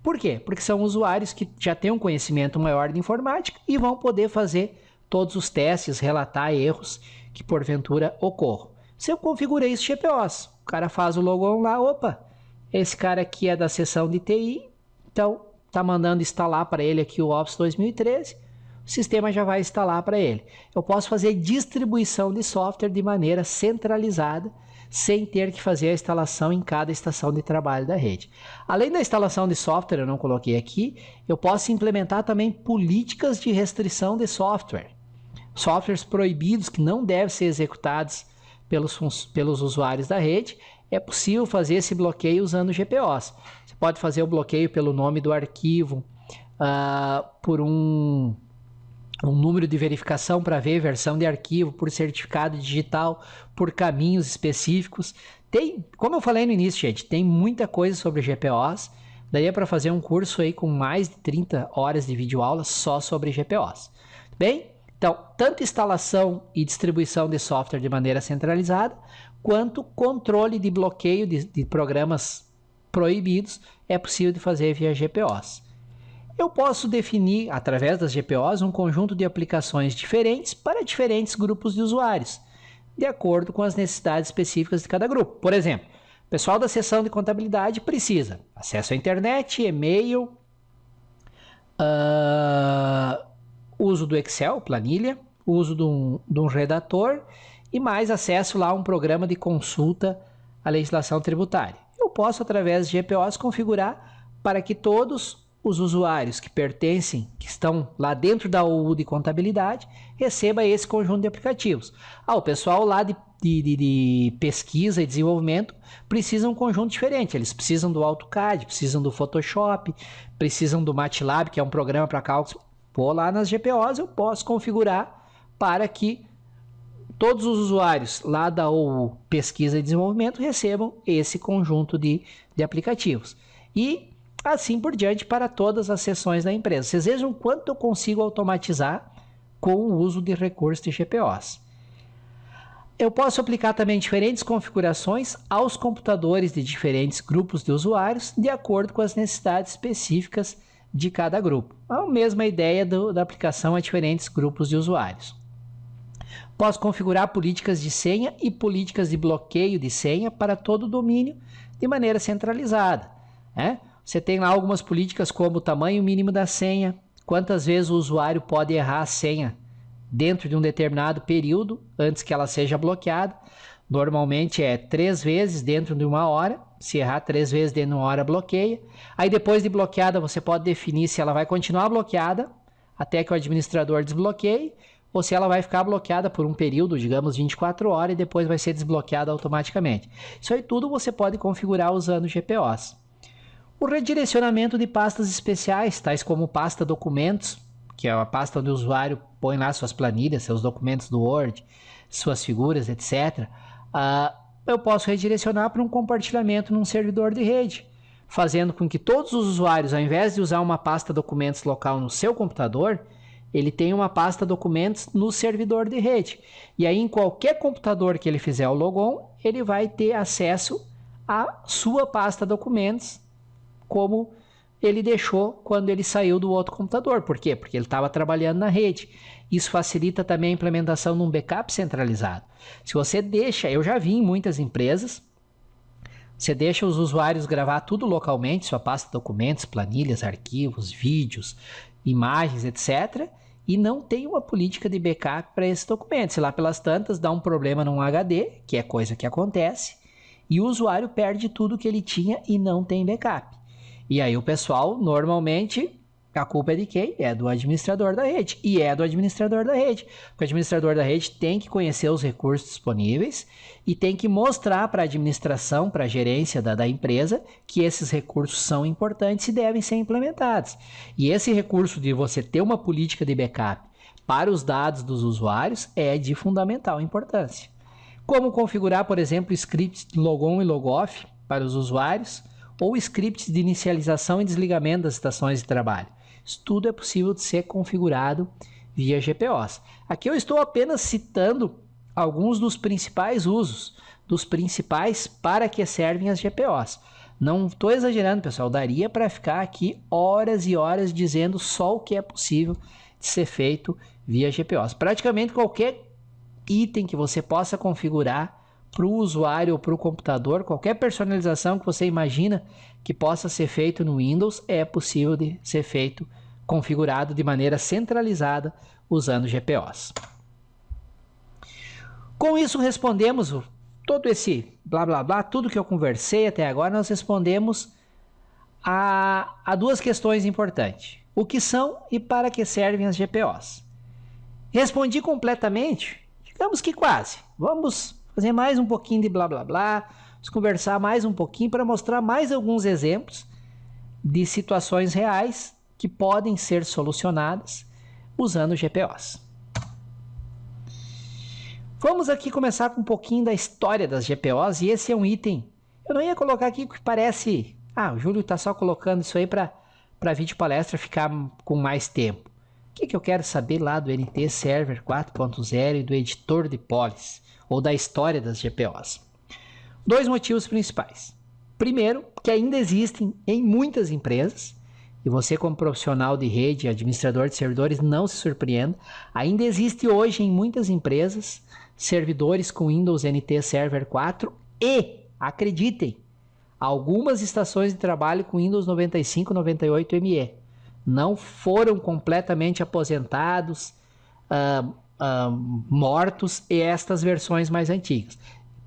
Por quê? Porque são usuários que já têm um conhecimento maior de informática e vão poder fazer todos os testes, relatar erros que porventura ocorram. Se eu configurei isso GPOs, o cara faz o logon lá, opa, esse cara aqui é da seção de TI, então está mandando instalar para ele aqui o Office 2013, o sistema já vai instalar para ele. Eu posso fazer distribuição de software de maneira centralizada, sem ter que fazer a instalação em cada estação de trabalho da rede. Além da instalação de software, eu não coloquei aqui, eu posso implementar também políticas de restrição de software. Softwares proibidos que não devem ser executados pelos usuários da rede, é possível fazer esse bloqueio usando GPOs. Você pode fazer o bloqueio pelo nome do arquivo, por um número de verificação para ver versão de arquivo, por certificado digital, por caminhos específicos. Como eu falei no início, gente, tem muita coisa sobre GPOs. Daria para fazer um curso aí com mais de 30 horas de videoaula só sobre GPOs. Bem, então, tanto instalação e distribuição de software de maneira centralizada, quanto controle de bloqueio de programas proibidos é possível de fazer via GPOs. Eu posso definir, através das GPOs, um conjunto de aplicações diferentes para diferentes grupos de usuários, de acordo com as necessidades específicas de cada grupo. Por exemplo, o pessoal da seção de contabilidade precisa acesso à internet, e-mail, uso do Excel, planilha, uso de um redator e mais acesso lá a um programa de consulta à legislação tributária. Eu posso, através de GPOs, configurar para que todos os usuários que pertencem, que estão lá dentro da OU de contabilidade, receba esse conjunto de aplicativos. O pessoal lá de pesquisa e desenvolvimento precisa um conjunto diferente. Eles precisam do AutoCAD, precisam do Photoshop, precisam do MATLAB, que é um programa para cálculo. Vou lá nas GPOs, eu posso configurar para que todos os usuários lá da OU pesquisa e desenvolvimento recebam esse conjunto de aplicativos. E assim por diante para todas as seções da empresa. Vocês vejam quanto eu consigo automatizar com o uso de recursos de GPOs. Eu posso aplicar também diferentes configurações aos computadores de diferentes grupos de usuários, de acordo com as necessidades específicas de cada grupo. A mesma ideia da aplicação a diferentes grupos de usuários. Posso configurar políticas de senha e políticas de bloqueio de senha para todo o domínio de maneira centralizada, né? Você tem lá algumas políticas como o tamanho mínimo da senha, quantas vezes o usuário pode errar a senha dentro de um determinado período antes que ela seja bloqueada. Normalmente é 3 vezes dentro de 1 hora. Se errar 3 vezes dentro de 1 hora, bloqueia. Aí depois de bloqueada, você pode definir se ela vai continuar bloqueada até que o administrador desbloqueie ou se ela vai ficar bloqueada por um período, digamos 24 horas, e depois vai ser desbloqueada automaticamente. Isso aí tudo você pode configurar usando GPOs. O redirecionamento de pastas especiais, tais como pasta documentos, que é a pasta onde o usuário põe lá suas planilhas, seus documentos do Word, suas figuras, etc. Eu posso redirecionar para um compartilhamento num servidor de rede, fazendo com que todos os usuários, ao invés de usar uma pasta documentos local no seu computador, ele tenha uma pasta documentos no servidor de rede. E aí, em qualquer computador que ele fizer o logon, ele vai ter acesso à sua pasta documentos, como ele deixou quando ele saiu do outro computador. Por quê? Porque ele estava trabalhando na rede. Isso facilita também a implementação de um backup centralizado. Se você deixa, eu já vi em muitas empresas, você deixa os usuários gravar tudo localmente, sua pasta de documentos, planilhas, arquivos, vídeos, imagens, etc. E não tem uma política de backup para esses documentos. Se lá pelas tantas dá um problema num HD, que é coisa que acontece, e o usuário perde tudo que ele tinha e não tem backup. E aí o pessoal, normalmente, a culpa é de quem? É do administrador da rede. E é do administrador da rede. Porque o administrador da rede tem que conhecer os recursos disponíveis e tem que mostrar para a administração, para a gerência da empresa, que esses recursos são importantes e devem ser implementados. E esse recurso de você ter uma política de backup para os dados dos usuários é de fundamental importância. Como configurar, por exemplo, scripts de logon e logoff para os usuários, ou scripts de inicialização e desligamento das estações de trabalho. Isso tudo é possível de ser configurado via GPOs. Aqui eu estou apenas citando alguns dos principais usos, dos principais para que servem as GPOs. Não estou exagerando, pessoal, daria para ficar aqui horas e horas dizendo só o que é possível de ser feito via GPOs. Praticamente qualquer item que você possa configurar para o usuário ou para o computador, qualquer personalização que você imagina que possa ser feito no Windows, é possível de ser feito, configurado de maneira centralizada usando GPOs. Com isso respondemos todo esse blá blá blá, tudo que eu conversei até agora, nós respondemos a duas questões importantes. O que são e para que servem as GPOs? Respondi completamente? Digamos que quase. Vamos fazer mais um pouquinho de blá blá blá, vamos conversar mais um pouquinho para mostrar mais alguns exemplos de situações reais que podem ser solucionadas usando GPOs. Vamos aqui começar com um pouquinho da história das GPOs, e esse é um item, eu não ia colocar aqui porque parece, o Júlio está só colocando isso aí para vídeo palestra ficar com mais tempo. O que eu quero saber lá do NT Server 4.0 e do editor de policy, ou da história das GPOs? 2 motivos principais. Primeiro, que ainda existem em muitas empresas e você como profissional de rede, administrador de servidores, não se surpreenda. Ainda existe hoje em muitas empresas servidores com Windows NT Server 4 e, acreditem, algumas estações de trabalho com Windows 95 e 98 ME. Não foram completamente aposentados, mortos, e estas versões mais antigas.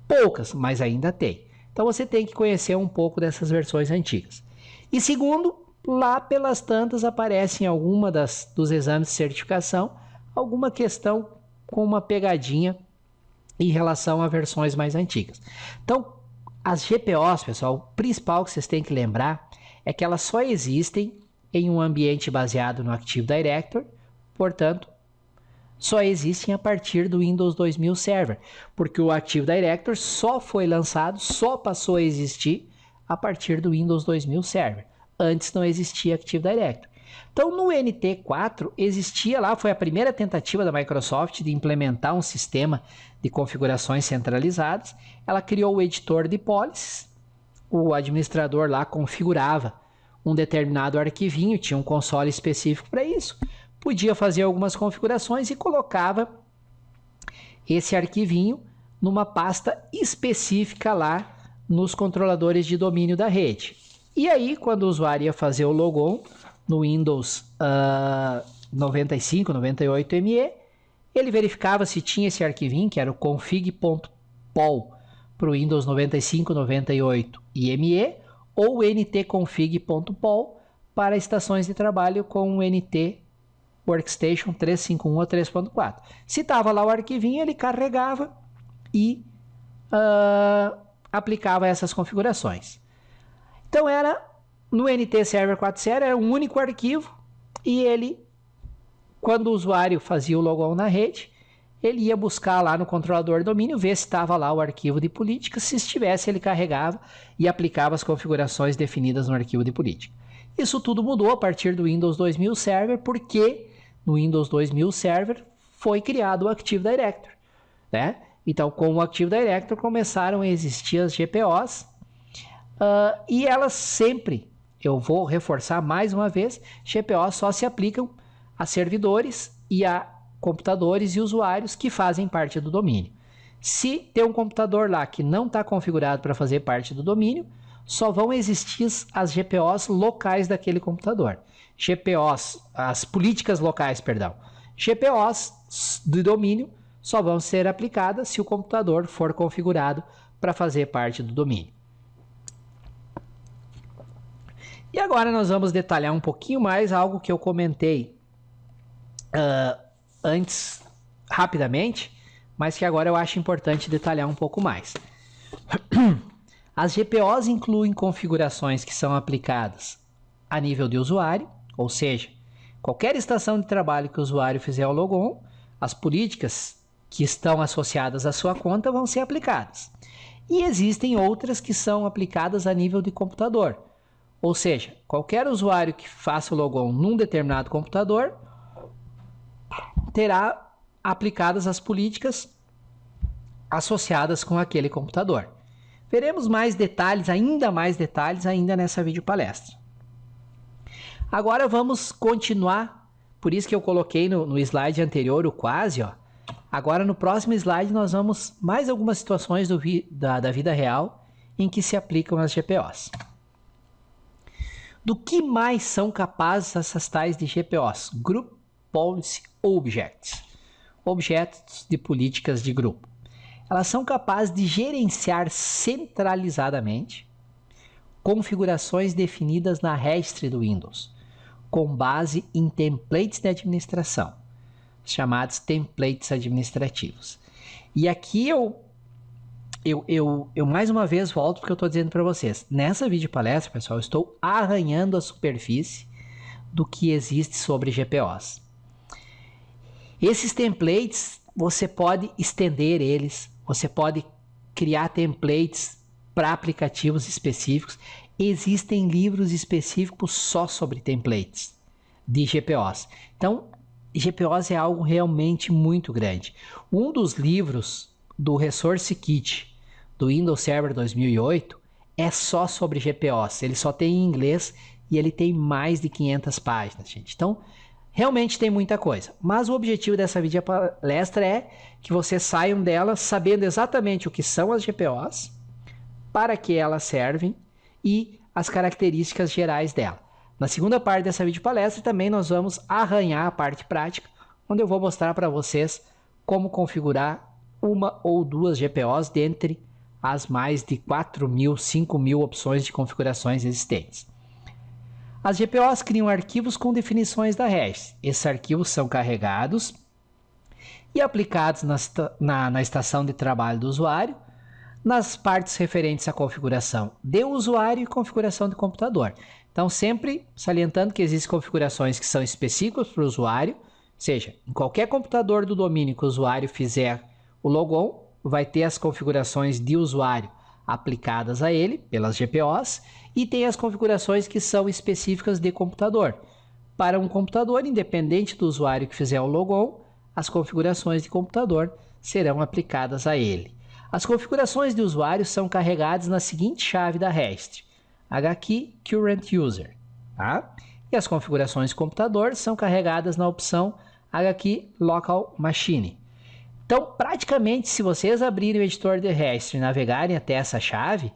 Poucas, mas ainda tem. Então você tem que conhecer um pouco dessas versões antigas. E segundo, lá pelas tantas aparece em alguma dos exames de certificação alguma questão com uma pegadinha em relação a versões mais antigas. Então, as GPOs, pessoal, o principal que vocês têm que lembrar é que elas só existem em um ambiente baseado no Active Directory, portanto, só existem a partir do Windows 2000 Server, porque o Active Directory só foi lançado, só passou a existir a partir do Windows 2000 Server. Antes não existia Active Directory. Então, no NT4 existia lá, foi a primeira tentativa da Microsoft de implementar um sistema de configurações centralizadas. Ela criou o editor de policies, o administrador lá configurava um determinado arquivinho, tinha um console específico para isso, podia fazer algumas configurações e colocava esse arquivinho numa pasta específica lá nos controladores de domínio da rede. E aí, quando o usuário ia fazer o logon no Windows 95, 98 ME, ele verificava se tinha esse arquivinho, que era o config.pol para o Windows 95, 98 e ME, ou ntconfig.pol para estações de trabalho com o NT Workstation 351 ou 3.4. Se estava lá o arquivinho, ele carregava e aplicava essas configurações. Então era no NT Server 4.0, era um único arquivo e ele, quando o usuário fazia o logon na rede, ele ia buscar lá no controlador de domínio, ver se estava lá o arquivo de política. Se estivesse, ele carregava e aplicava as configurações definidas no arquivo de política. Isso tudo mudou a partir do Windows 2000 Server, porque no Windows 2000 Server foi criado o Active Directory, né? Então, com o Active Directory começaram a existir as GPOs, e elas sempre, eu vou reforçar mais uma vez, GPOs só se aplicam a servidores e a computadores e usuários que fazem parte do domínio. Se tem um computador lá que não está configurado para fazer parte do domínio, só vão existir as GPOs locais daquele computador. GPOs, as políticas locais, perdão. GPOs de domínio só vão ser aplicadas se o computador for configurado para fazer parte do domínio. E agora nós vamos detalhar um pouquinho mais algo que eu comentei antes, rapidamente, mas que agora eu acho importante detalhar um pouco mais. As GPOs incluem configurações que são aplicadas a nível de usuário, ou seja, qualquer estação de trabalho que o usuário fizer o logon, as políticas que estão associadas à sua conta vão ser aplicadas. E existem outras que são aplicadas a nível de computador, ou seja, qualquer usuário que faça o logon num determinado computador terá aplicadas as políticas associadas com aquele computador. Veremos mais detalhes ainda nessa videopalestra. Agora vamos continuar, por isso que eu coloquei no slide anterior o quase, ó. Agora no próximo slide nós vamos mais algumas situações da vida real em que se aplicam as GPOs. Do que mais são capazes essas tais de GPOs? Group Policy Objects. Objetos de políticas de grupo. Elas são capazes de gerenciar centralizadamente configurações definidas na registry do Windows, com base em templates de administração, chamados templates administrativos. E aqui eu mais uma vez volto porque eu estou dizendo para vocês, nessa videopalestra, pessoal, eu estou arranhando a superfície do que existe sobre GPOs. Esses templates, você pode estender eles, você pode criar templates para aplicativos específicos. Existem livros específicos só sobre templates de GPOs. Então, GPOs é algo realmente muito grande. Um dos livros do Resource Kit do Windows Server 2008 é só sobre GPOs. Ele só tem em inglês e ele tem mais de 500 páginas, gente. Então, realmente tem muita coisa. Mas o objetivo dessa videopalestra é que vocês saiam dela sabendo exatamente o que são as GPOs, para que elas servem e as características gerais dela. Na segunda parte dessa videopalestra também nós vamos arranhar a parte prática, onde eu vou mostrar para vocês como configurar uma ou duas GPOs dentre as mais de 4.000, 5.000 opções de configurações existentes. As GPOs criam arquivos com definições da REST. Esses arquivos são carregados e aplicados na estação de trabalho do usuário, nas partes referentes à configuração de usuário e configuração de computador. Então, sempre salientando que existem configurações que são específicas para o usuário, ou seja, em qualquer computador do domínio que o usuário fizer o logon, vai ter as configurações de usuário aplicadas a ele pelas GPOs e tem as configurações que são específicas de computador. Para um computador, independente do usuário que fizer o logon, as configurações de computador serão aplicadas a ele. As configurações de usuário são carregadas na seguinte chave da REST, HKey Current User, tá? E as configurações de computador são carregadas na opção HKey Local Machine. Então, praticamente, se vocês abrirem o editor de REST e navegarem até essa chave,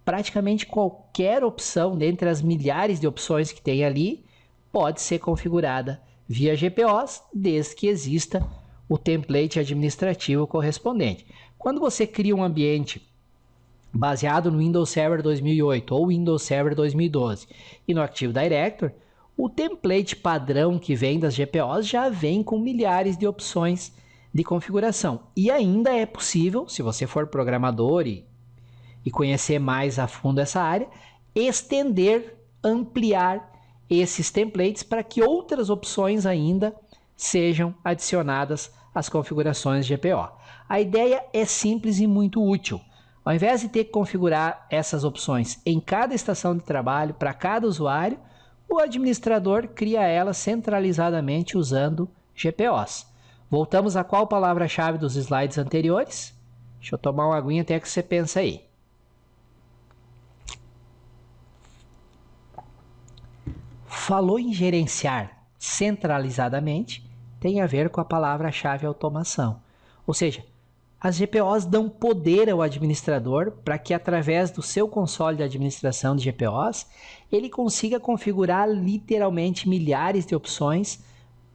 praticamente qualquer opção dentre as milhares de opções que tem ali pode ser configurada via GPOs, desde que exista o template administrativo correspondente. Quando você cria um ambiente baseado no Windows Server 2008 ou Windows Server 2012 e no Active Directory, o template padrão que vem das GPOs já vem com milhares de opções de configuração. E ainda é possível, se você for programador e conhecer mais a fundo essa área, estender, ampliar esses templates para que outras opções ainda sejam adicionadas às configurações GPO. A ideia é simples e muito útil. Ao invés de ter que configurar essas opções em cada estação de trabalho para cada usuário, o administrador cria elas centralizadamente usando GPOs. Voltamos a qual palavra-chave dos slides anteriores? Deixa eu tomar uma aguinha até que você pensa aí. Falou em gerenciar centralizadamente, tem a ver com a palavra-chave automação. Ou seja, as GPOs dão poder ao administrador para que, através do seu console de administração de GPOs, ele consiga configurar literalmente milhares de opções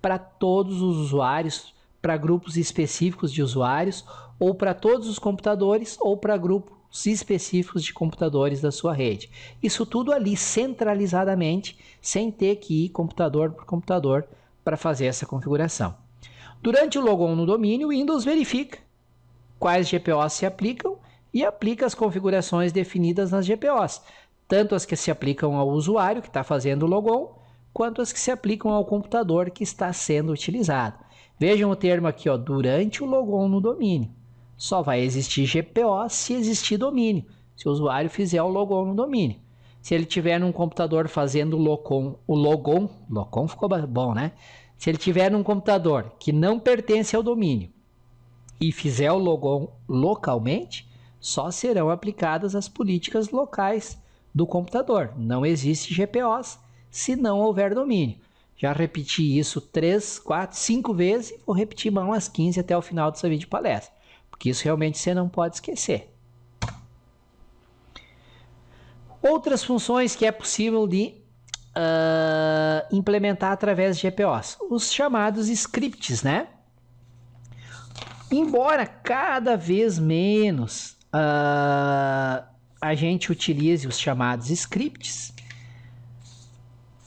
para todos os usuários, para grupos específicos de usuários, ou para todos os computadores, ou para grupos específicos de computadores da sua rede. Isso tudo ali centralizadamente, sem ter que ir computador por computador para fazer essa configuração. Durante o logon no domínio, o Windows verifica quais GPOs se aplicam e aplica as configurações definidas nas GPOs, tanto as que se aplicam ao usuário que está fazendo o logon, quanto as que se aplicam ao computador que está sendo utilizado. Vejam o termo aqui, ó, durante o logon no domínio. Só vai existir GPO se existir domínio, se o usuário fizer o logon no domínio. Se ele tiver num computador fazendo o logon ficou bom, né? Se ele tiver num computador que não pertence ao domínio e fizer o logon localmente, só serão aplicadas as políticas locais do computador. Não existe GPOs se não houver domínio. Já repeti isso 3, 4, 5 vezes e vou repetir mais umas 15 até o final dessa videopalestra, porque isso realmente você não pode esquecer. Outras funções que é possível de implementar através de GPOs, os chamados scripts, né? Embora cada vez menos a gente utilize os chamados scripts,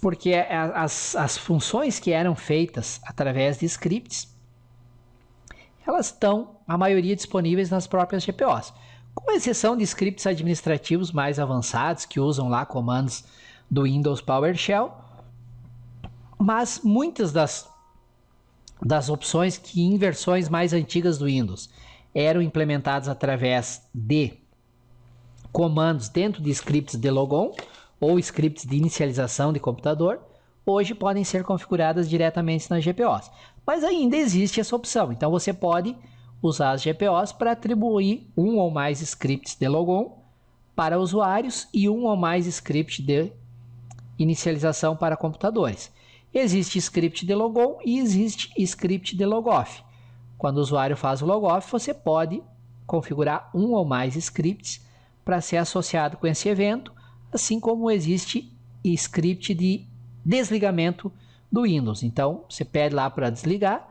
porque as funções que eram feitas através de scripts, elas estão, a maioria, disponíveis nas próprias GPOs, com exceção de scripts administrativos mais avançados, que usam lá comandos do Windows PowerShell, mas muitas das opções que em versões mais antigas do Windows eram implementadas através de comandos dentro de scripts de logon ou scripts de inicialização de computador, hoje podem ser configuradas diretamente nas GPOs. Mas ainda existe essa opção, então você pode usar as GPOs para atribuir um ou mais scripts de logon para usuários e um ou mais scripts de inicialização para computadores. Existe script de logon e existe script de logoff. Quando o usuário faz o logoff, você pode configurar um ou mais scripts para ser associado com esse evento, assim como existe script de desligamento do Windows. Então, você pede lá para desligar,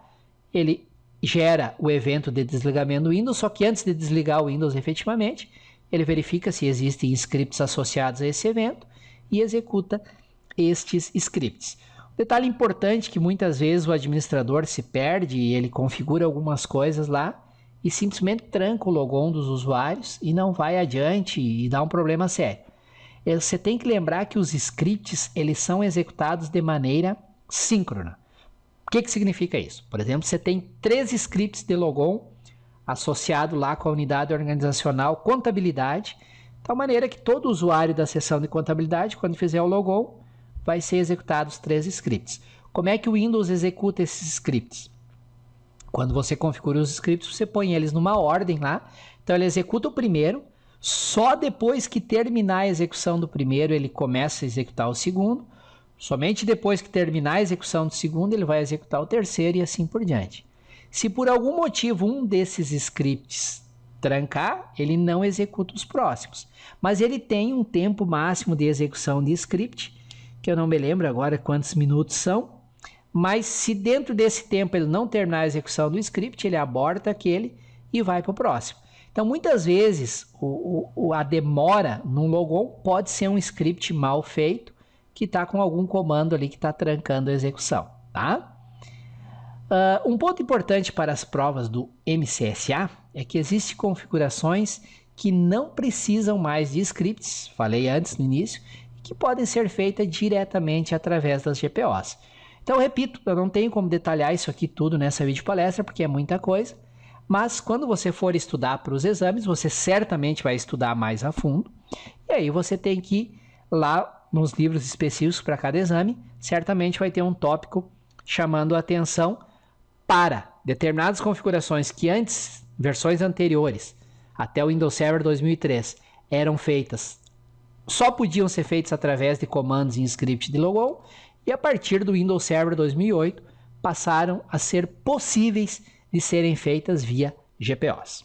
ele gera o evento de desligamento do Windows, só que antes de desligar o Windows efetivamente, ele verifica se existem scripts associados a esse evento e executa estes scripts. Detalhe importante que muitas vezes o administrador se perde e ele configura algumas coisas lá e simplesmente tranca o logon dos usuários e não vai adiante e dá um problema sério. Você tem que lembrar que os scripts eles são executados de maneira síncrona. O que significa isso? Por exemplo, você tem 3 scripts de logon associado lá com a unidade organizacional contabilidade, de tal maneira que todo usuário da seção de contabilidade, quando fizer o logon, vai ser executado os 3 scripts. Como é que o Windows executa esses scripts? Quando você configura os scripts, você põe eles numa ordem lá. Então ele executa o primeiro, só depois que terminar a execução do primeiro, ele começa a executar o segundo. Somente depois que terminar a execução do segundo, ele vai executar o terceiro e assim por diante. Se por algum motivo um desses scripts trancar, ele não executa os próximos. Mas ele tem um tempo máximo de execução de script, que eu não me lembro agora quantos minutos são, mas se dentro desse tempo ele não terminar a execução do script, ele aborta aquele e vai para o próximo. Então, muitas vezes, a demora num logon pode ser um script mal feito, que está com algum comando ali que está trancando a execução, tá? Um ponto importante para as provas do MCSA é que existem configurações que não precisam mais de scripts, falei antes no início, que podem ser feitas diretamente através das GPOs. Então, repito, eu não tenho como detalhar isso aqui tudo nessa videopalestra, porque é muita coisa, mas quando você for estudar para os exames, você certamente vai estudar mais a fundo, e aí você tem que ir lá nos livros específicos para cada exame, certamente vai ter um tópico chamando a atenção para determinadas configurações que antes, versões anteriores, até o Windows Server 2003, eram feitas, só podiam ser feitas através de comandos em script de logon, e a partir do Windows Server 2008 passaram a ser possíveis de serem feitas via GPOs.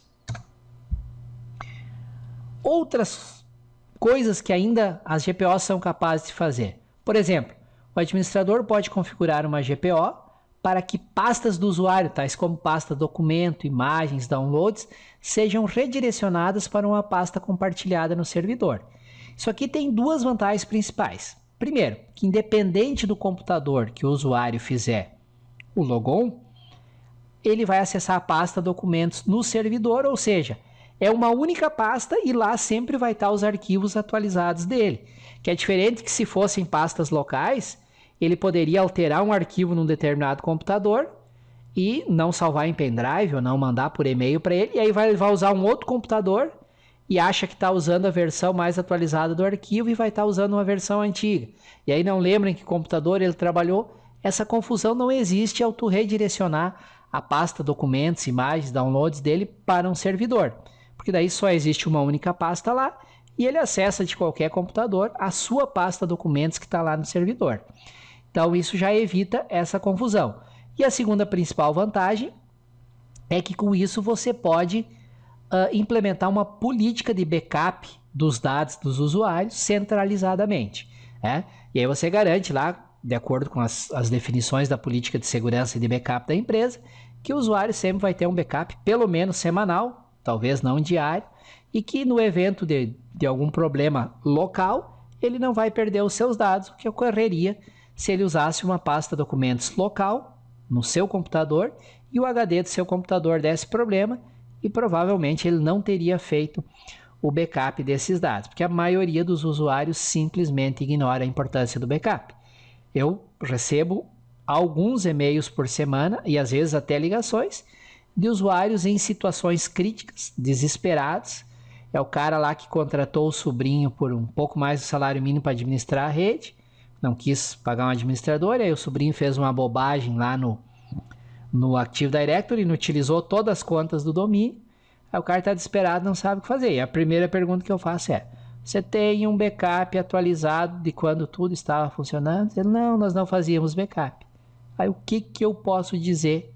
Outras coisas que ainda as GPOs são capazes de fazer. Por exemplo, o administrador pode configurar uma GPO para que pastas do usuário, tais como pasta documento, imagens, downloads, sejam redirecionadas para uma pasta compartilhada no servidor. Isso aqui tem 2 vantagens principais. Primeiro, que independente do computador que o usuário fizer o logon, ele vai acessar a pasta documentos no servidor, ou seja, é uma única pasta e lá sempre vai estar os arquivos atualizados dele. Que é diferente que se fossem pastas locais, ele poderia alterar um arquivo num determinado computador e não salvar em pendrive ou não mandar por e-mail para ele, e aí vai usar um outro computador e acha que está usando a versão mais atualizada do arquivo e vai estar usando uma versão antiga. E aí não lembra em que computador ele trabalhou. Essa confusão não existe ao tu redirecionar a pasta documentos, imagens, downloads dele para um servidor. Porque daí só existe uma única pasta lá e ele acessa de qualquer computador a sua pasta documentos que está lá no servidor. Então isso já evita essa confusão. E a segunda principal vantagem é que com isso você pode implementar uma política de backup dos dados dos usuários centralizadamente. E aí você garante lá, de acordo com as definições da política de segurança e de backup da empresa, que o usuário sempre vai ter um backup pelo menos semanal, talvez não diário, e que no evento de algum problema local, ele não vai perder os seus dados, o que ocorreria se ele usasse uma pasta documentos local no seu computador e o HD do seu computador desse problema, e provavelmente ele não teria feito o backup desses dados, porque a maioria dos usuários simplesmente ignora a importância do backup. Eu recebo alguns e-mails por semana e às vezes até ligações de usuários em situações críticas, desesperados. É o cara lá que contratou o sobrinho por um pouco mais do salário mínimo para administrar a rede, não quis pagar um administrador, aí o sobrinho fez uma bobagem lá no Active Directory, inutilizou todas as contas do domínio, aí o cara está desesperado, não sabe o que fazer. E a primeira pergunta que eu faço é: você tem um backup atualizado de quando tudo estava funcionando? Ele, não, nós não fazíamos backup. Aí o que eu posso dizer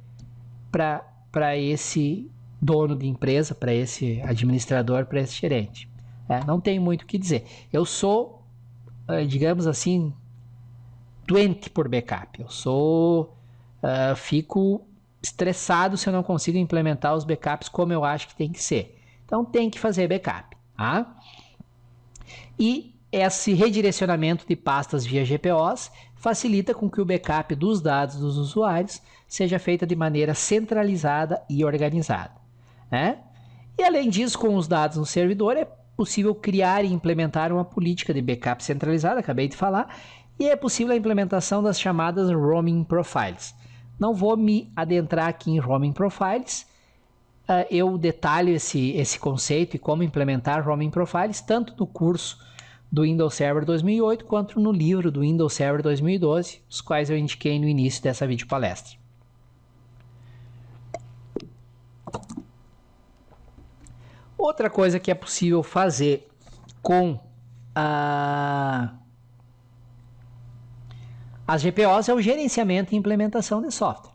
para esse dono de empresa, para esse administrador, para esse gerente? Não tem muito o que dizer. Eu sou, digamos assim, doente por backup. Fico estressado se eu não consigo implementar os backups como eu acho que tem que ser. Então tem que fazer backup, tá? E esse redirecionamento de pastas via GPOs facilita com que o backup dos dados dos usuários seja feita de maneira centralizada e organizada, né? E além disso, com os dados no servidor, é possível criar e implementar uma política de backup centralizada, acabei de falar, e é possível a implementação das chamadas Roaming Profiles. Não vou me adentrar aqui em Roaming Profiles, eu detalho esse conceito e como implementar Roaming Profiles, tanto no curso do Windows Server 2008, quanto no livro do Windows Server 2012, os quais eu indiquei no início dessa videopalestra. Outra coisa que é possível fazer com as GPOs é o gerenciamento e implementação de software.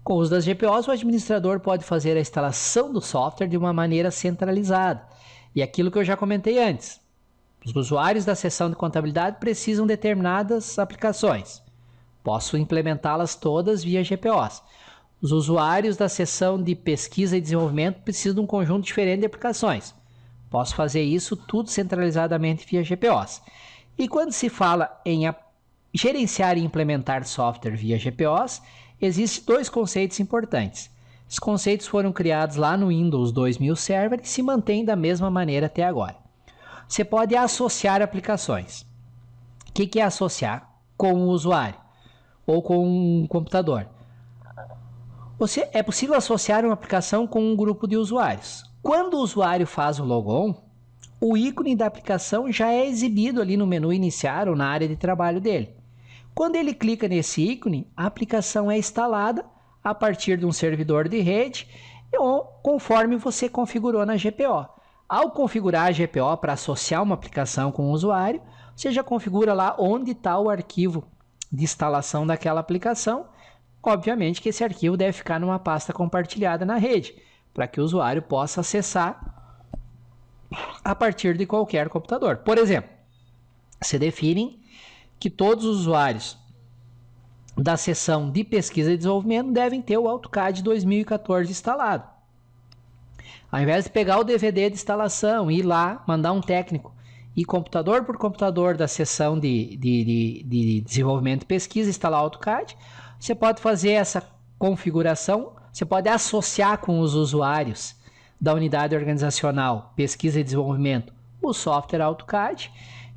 Com o uso das GPOs, o administrador pode fazer a instalação do software de uma maneira centralizada. E aquilo que eu já comentei antes, os usuários da seção de contabilidade precisam de determinadas aplicações. Posso implementá-las todas via GPOs. Os usuários da seção de pesquisa e desenvolvimento precisam de um conjunto diferente de aplicações. Posso fazer isso tudo centralizadamente via GPOs. E quando se fala em gerenciar e implementar software via GPOs, existem dois conceitos importantes. Os conceitos foram criados lá no Windows 2000 Server e se mantêm da mesma maneira até agora. Você pode associar aplicações. O que é associar? Com o usuário ou com um computador. É possível associar uma aplicação com um grupo de usuários. Quando o usuário faz o logon, o ícone da aplicação já é exibido ali no menu iniciar ou na área de trabalho dele. Quando ele clica nesse ícone, a aplicação é instalada a partir de um servidor de rede ou conforme você configurou na GPO. Ao configurar a GPO para associar uma aplicação com o usuário, você já configura lá onde está o arquivo de instalação daquela aplicação. Obviamente que esse arquivo deve ficar numa pasta compartilhada na rede, para que o usuário possa acessar a partir de qualquer computador. Por exemplo, você define que todos os usuários da seção de pesquisa e desenvolvimento devem ter o AutoCAD 2014 instalado. Ao invés de pegar o DVD de instalação e ir lá, mandar um técnico e computador por computador da seção de desenvolvimento e pesquisa instalar o AutoCAD, você pode fazer essa configuração, você pode associar com os usuários da unidade organizacional pesquisa e desenvolvimento o software AutoCAD,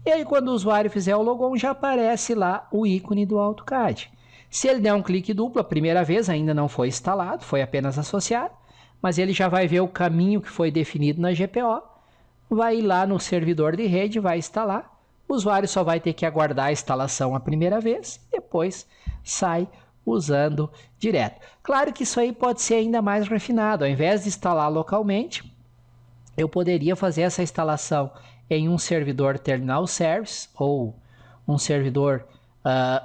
e aí quando o usuário fizer o logon já aparece lá o ícone do AutoCAD. Se ele der um clique duplo, a primeira vez ainda não foi instalado, foi apenas associado, mas ele já vai ver o caminho que foi definido na GPO, vai ir lá no servidor de rede, vai instalar, o usuário só vai ter que aguardar a instalação a primeira vez, depois sai usando direto. Claro que isso aí pode ser ainda mais refinado, ao invés de instalar localmente, eu poderia fazer essa instalação em um servidor Terminal Service ou um servidor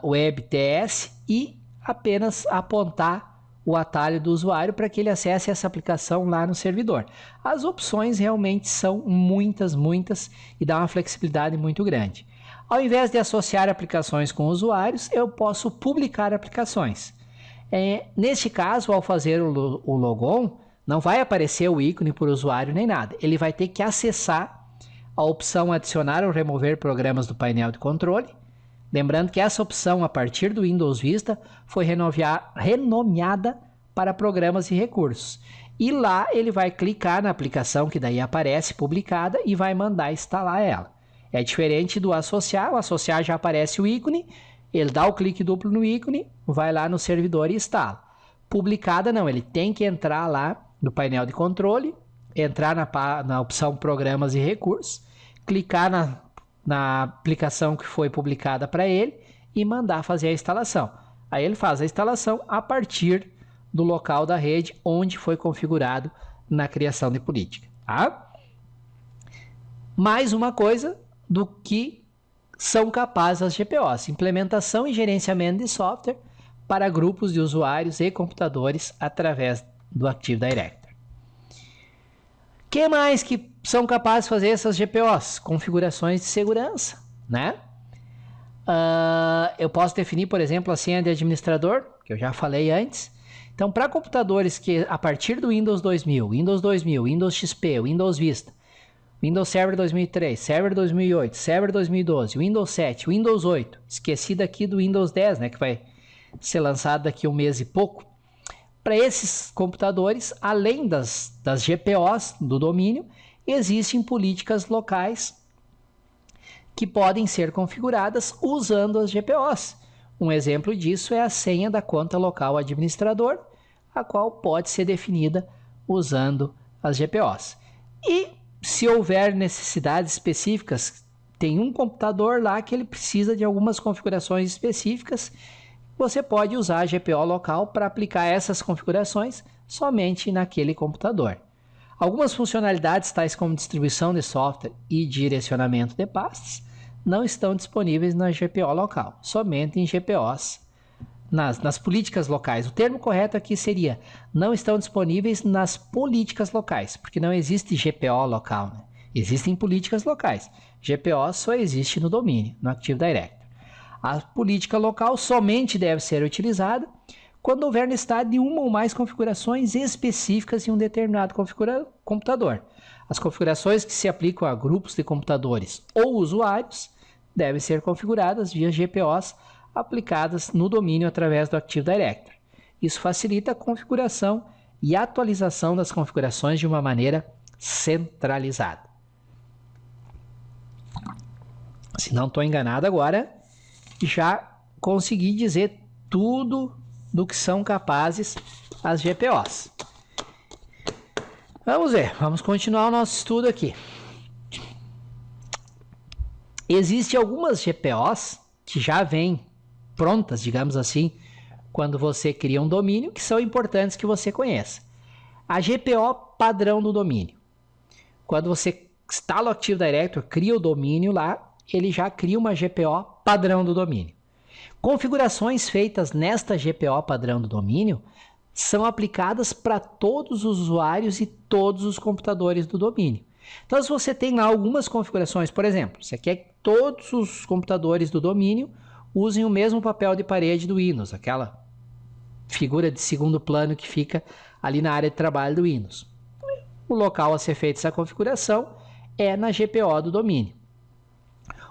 Web TS e apenas apontar o atalho do usuário para que ele acesse essa aplicação lá no servidor. As opções realmente são muitas e dá uma flexibilidade muito grande. Ao invés de associar aplicações com usuários, eu posso publicar aplicações. Neste caso, ao fazer o logon, não vai aparecer o ícone por usuário nem nada. Ele vai ter que acessar a opção adicionar ou remover programas do painel de controle. Lembrando que essa opção, a partir do Windows Vista, foi renomeada para programas e recursos. E lá ele vai clicar na aplicação que daí aparece publicada e vai mandar instalar ela. É diferente do associar. O associar já aparece o ícone, ele dá o clique duplo no ícone, vai lá no servidor e instala. Publicada não, ele tem que entrar lá no painel de controle, entrar na opção programas e recursos, clicar na aplicação que foi publicada para ele e mandar fazer a instalação. Aí ele faz a instalação a partir do local da rede onde foi configurado na criação de política. Tá? Mais uma coisa, do que são capazes as GPOs, implementação e gerenciamento de software para grupos de usuários e computadores através do Active Directory. O que mais que são capazes de fazer essas GPOs? Configurações de segurança, né? Eu posso definir, por exemplo, a senha de administrador, que eu já falei antes. Então, para computadores que a partir do Windows 2000, Windows XP, Windows Vista, Windows Server 2003, Server 2008, Server 2012, Windows 7, Windows 8, esqueci daqui do Windows 10, né, que vai ser lançado daqui a um mês e pouco. Para esses computadores, além das GPOs do domínio, existem políticas locais que podem ser configuradas usando as GPOs. Um exemplo disso é a senha da conta local administrador, a qual pode ser definida usando as GPOs. E se houver necessidades específicas, tem um computador lá que ele precisa de algumas configurações específicas, você pode usar a GPO local para aplicar essas configurações somente naquele computador. Algumas funcionalidades, tais como distribuição de software e direcionamento de pastas, não estão disponíveis na GPO local, somente em GPOs, nas políticas locais. O termo correto aqui seria, não estão disponíveis nas políticas locais, porque não existe GPO local, né? Existem políticas locais. GPO só existe no domínio, no Active Directory. A política local somente deve ser utilizada quando houver necessidade de uma ou mais configurações específicas em um determinado computador. As configurações que se aplicam a grupos de computadores ou usuários devem ser configuradas via GPOs aplicadas no domínio através do Active Directory. Isso facilita a configuração e atualização das configurações de uma maneira centralizada. Se não estou enganado agora, já consegui dizer tudo do que são capazes as GPOs. Vamos ver, vamos continuar o nosso estudo aqui. Existem algumas GPOs que já vêm prontas, digamos assim, quando você cria um domínio, que são importantes que você conheça. A GPO padrão do domínio. Quando você instala o Active Directory, cria o domínio lá, ele já cria uma GPO padrão do domínio. Configurações feitas nesta GPO padrão do domínio são aplicadas para todos os usuários e todos os computadores do domínio. Então, se você tem lá algumas configurações, por exemplo, você quer que todos os computadores do domínio usem o mesmo papel de parede do Windows, aquela figura de segundo plano que fica ali na área de trabalho do Windows. O local a ser feita essa configuração é na GPO do domínio.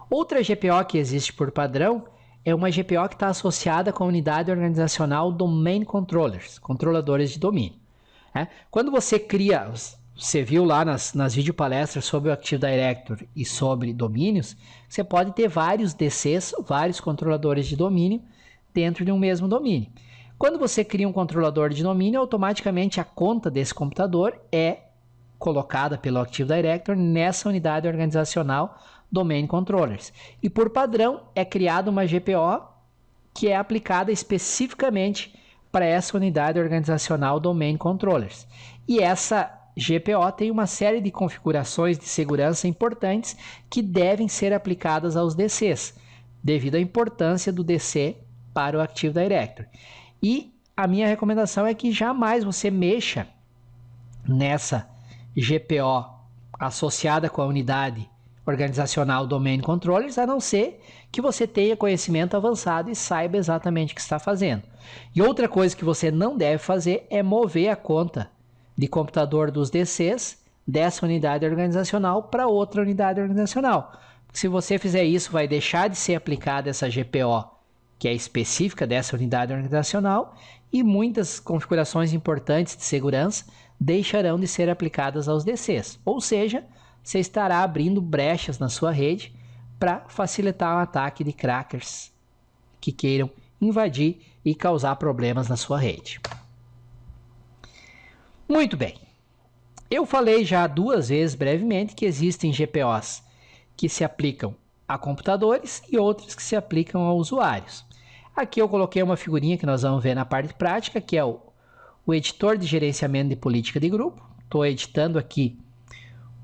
Outra GPO que existe por padrão é uma GPO que está associada com a unidade organizacional Domain Controllers, controladores de domínio. Quando você cria, você viu lá nas videopalestras sobre o Active Directory e sobre domínios, você pode ter vários DCs, vários controladores de domínio dentro de um mesmo domínio. Quando você cria um controlador de domínio, automaticamente a conta desse computador é colocada pelo Active Directory nessa unidade organizacional Domain Controllers. E por padrão é criada uma GPO que é aplicada especificamente para essa unidade organizacional Domain Controllers. E essa GPO tem uma série de configurações de segurança importantes que devem ser aplicadas aos DCs, devido à importância do DC para o Active Directory. E a minha recomendação é que jamais você mexa nessa GPO associada com a unidade organizacional Domain Controllers, a não ser que você tenha conhecimento avançado e saiba exatamente o que está fazendo. E outra coisa que você não deve fazer é mover a conta de computador dos DCs dessa unidade organizacional para outra unidade organizacional. Se você fizer isso, vai deixar de ser aplicada essa GPO, que é específica dessa unidade organizacional, e muitas configurações importantes de segurança deixarão de ser aplicadas aos DCs. Ou seja, você estará abrindo brechas na sua rede para facilitar um ataque de crackers que queiram invadir e causar problemas na sua rede. Muito bem. Eu falei já 2 vezes brevemente que existem GPOs que se aplicam a computadores e outras que se aplicam a usuários. Aqui eu coloquei uma figurinha que nós vamos ver na parte prática, que é o editor de gerenciamento de política de grupo. Estou editando aqui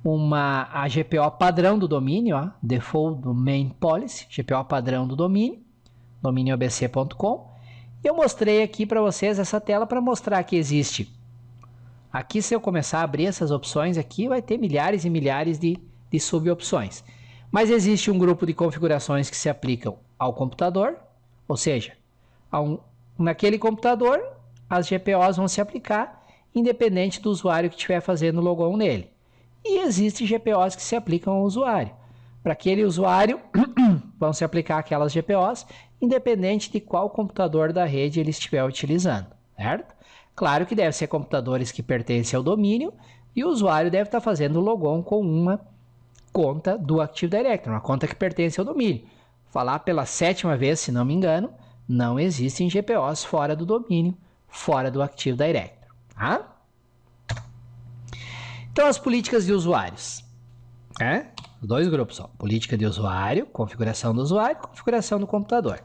a GPO padrão do domínio, ó, Default Domain Policy, GPO padrão do domínio, domínioabc.com. E eu mostrei aqui para vocês essa tela para mostrar que existe. Aqui, se eu começar a abrir essas opções aqui, vai ter milhares e milhares de subopções. Mas existe um grupo de configurações que se aplicam ao computador, ou seja, naquele computador, as GPOs vão se aplicar independente do usuário que estiver fazendo o logon nele. E existem GPOs que se aplicam ao usuário. Para aquele usuário, vão se aplicar aquelas GPOs, independente de qual computador da rede ele estiver utilizando, certo? Claro que deve ser computadores que pertencem ao domínio e o usuário deve estar fazendo o logon com uma conta do Active Directory, uma conta que pertence ao domínio. Falar pela 7ª vez, se não me engano, não existem GPOs fora do domínio, fora do Active Directory, tá? Então, as políticas de usuários. Dois grupos, ó. Política de usuário, configuração do usuário, configuração do computador.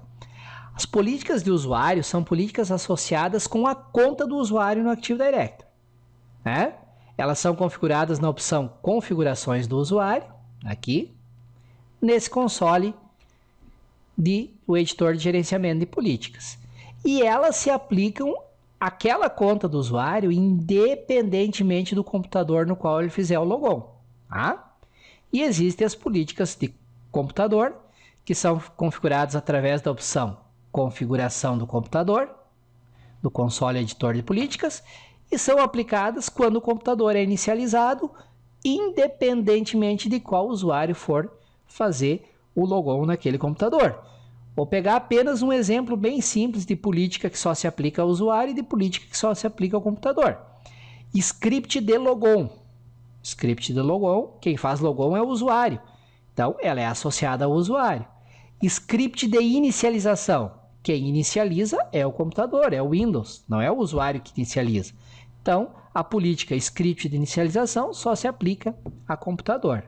As políticas de usuário são políticas associadas com a conta do usuário no Active Directory. Elas são configuradas na opção configurações do usuário, aqui, nesse console do editor de gerenciamento de políticas. E elas se aplicam àquela conta do usuário independentemente do computador no qual ele fizer o logon. E existem as políticas de computador, que são configuradas através da opção configuração do computador, do console editor de políticas, e são aplicadas quando o computador é inicializado, independentemente de qual usuário for fazer o logon naquele computador. Vou pegar apenas um exemplo bem simples de política que só se aplica ao usuário e de política que só se aplica ao computador. Script de logon. Script de logon, quem faz logon é o usuário. Então, ela é associada ao usuário. Script de inicialização. Quem inicializa é o computador, é o Windows, não é o usuário que inicializa. Então, a política script de inicialização só se aplica a computador.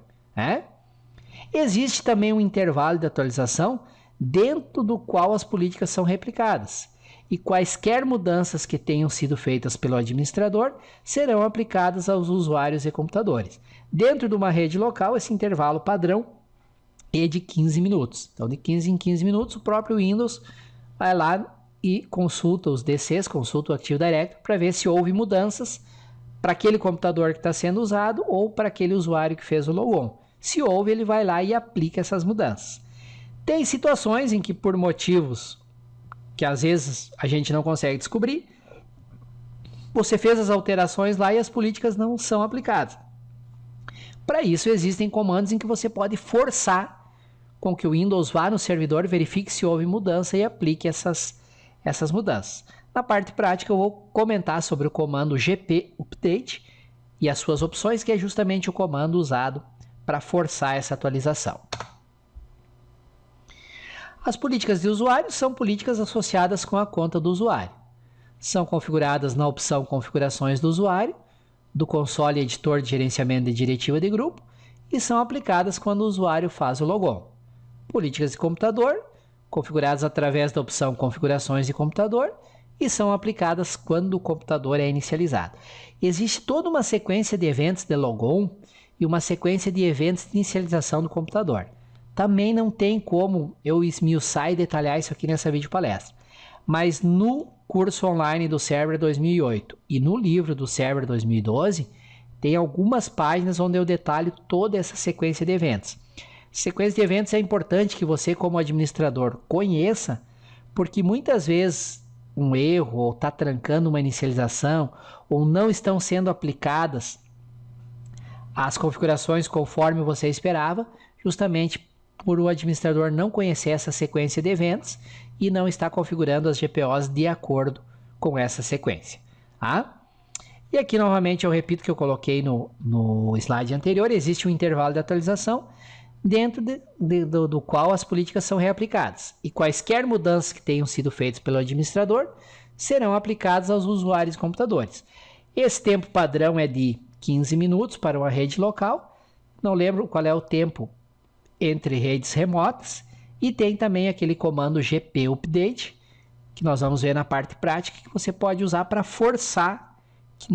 Existe também um intervalo de atualização dentro do qual as políticas são replicadas. E quaisquer mudanças que tenham sido feitas pelo administrador serão aplicadas aos usuários e computadores. Dentro de uma rede local, esse intervalo padrão é de 15 minutos. Então, de 15 em 15 minutos, o próprio Windows vai lá e consulta os DCs, consulta o Active Directory para ver se houve mudanças para aquele computador que está sendo usado ou para aquele usuário que fez o logon. Se houve, ele vai lá e aplica essas mudanças. Tem situações em que, por motivos que às vezes a gente não consegue descobrir, você fez as alterações lá e as políticas não são aplicadas. Para isso, existem comandos em que você pode forçar com que o Windows vá no servidor, verifique se houve mudança e aplique essas mudanças. Na parte prática, eu vou comentar sobre o comando gp update e as suas opções, que é justamente o comando usado para forçar essa atualização. As políticas de usuário são políticas associadas com a conta do usuário. São configuradas na opção configurações do usuário, do console editor de gerenciamento de diretiva de grupo, e são aplicadas quando o usuário faz o logon. Políticas de computador, configuradas através da opção configurações de computador, e são aplicadas quando o computador é inicializado. Existe toda uma sequência de eventos de logon e uma sequência de eventos de inicialização do computador. Também não tem como eu esmiuçar e detalhar isso aqui nessa videopalestra. Mas no curso online do Server 2008 e no livro do Server 2012, tem algumas páginas onde eu detalho toda essa sequência de eventos. Sequência de eventos é importante que você, como administrador, conheça, porque muitas vezes um erro, ou está trancando uma inicialização, ou não estão sendo aplicadas as configurações conforme você esperava, justamente por o administrador não conhecer essa sequência de eventos e não estar configurando as GPOs de acordo com essa sequência. E aqui novamente eu repito que eu coloquei no slide anterior, existe um intervalo de atualização dentro do qual as políticas são reaplicadas. E quaisquer mudanças que tenham sido feitas pelo administrador serão aplicadas aos usuários e computadores. Esse tempo padrão é de 15 minutos para uma rede local. Não lembro qual é o tempo entre redes remotas, e tem também aquele comando gp update, que nós vamos ver na parte prática, que você pode usar para forçar que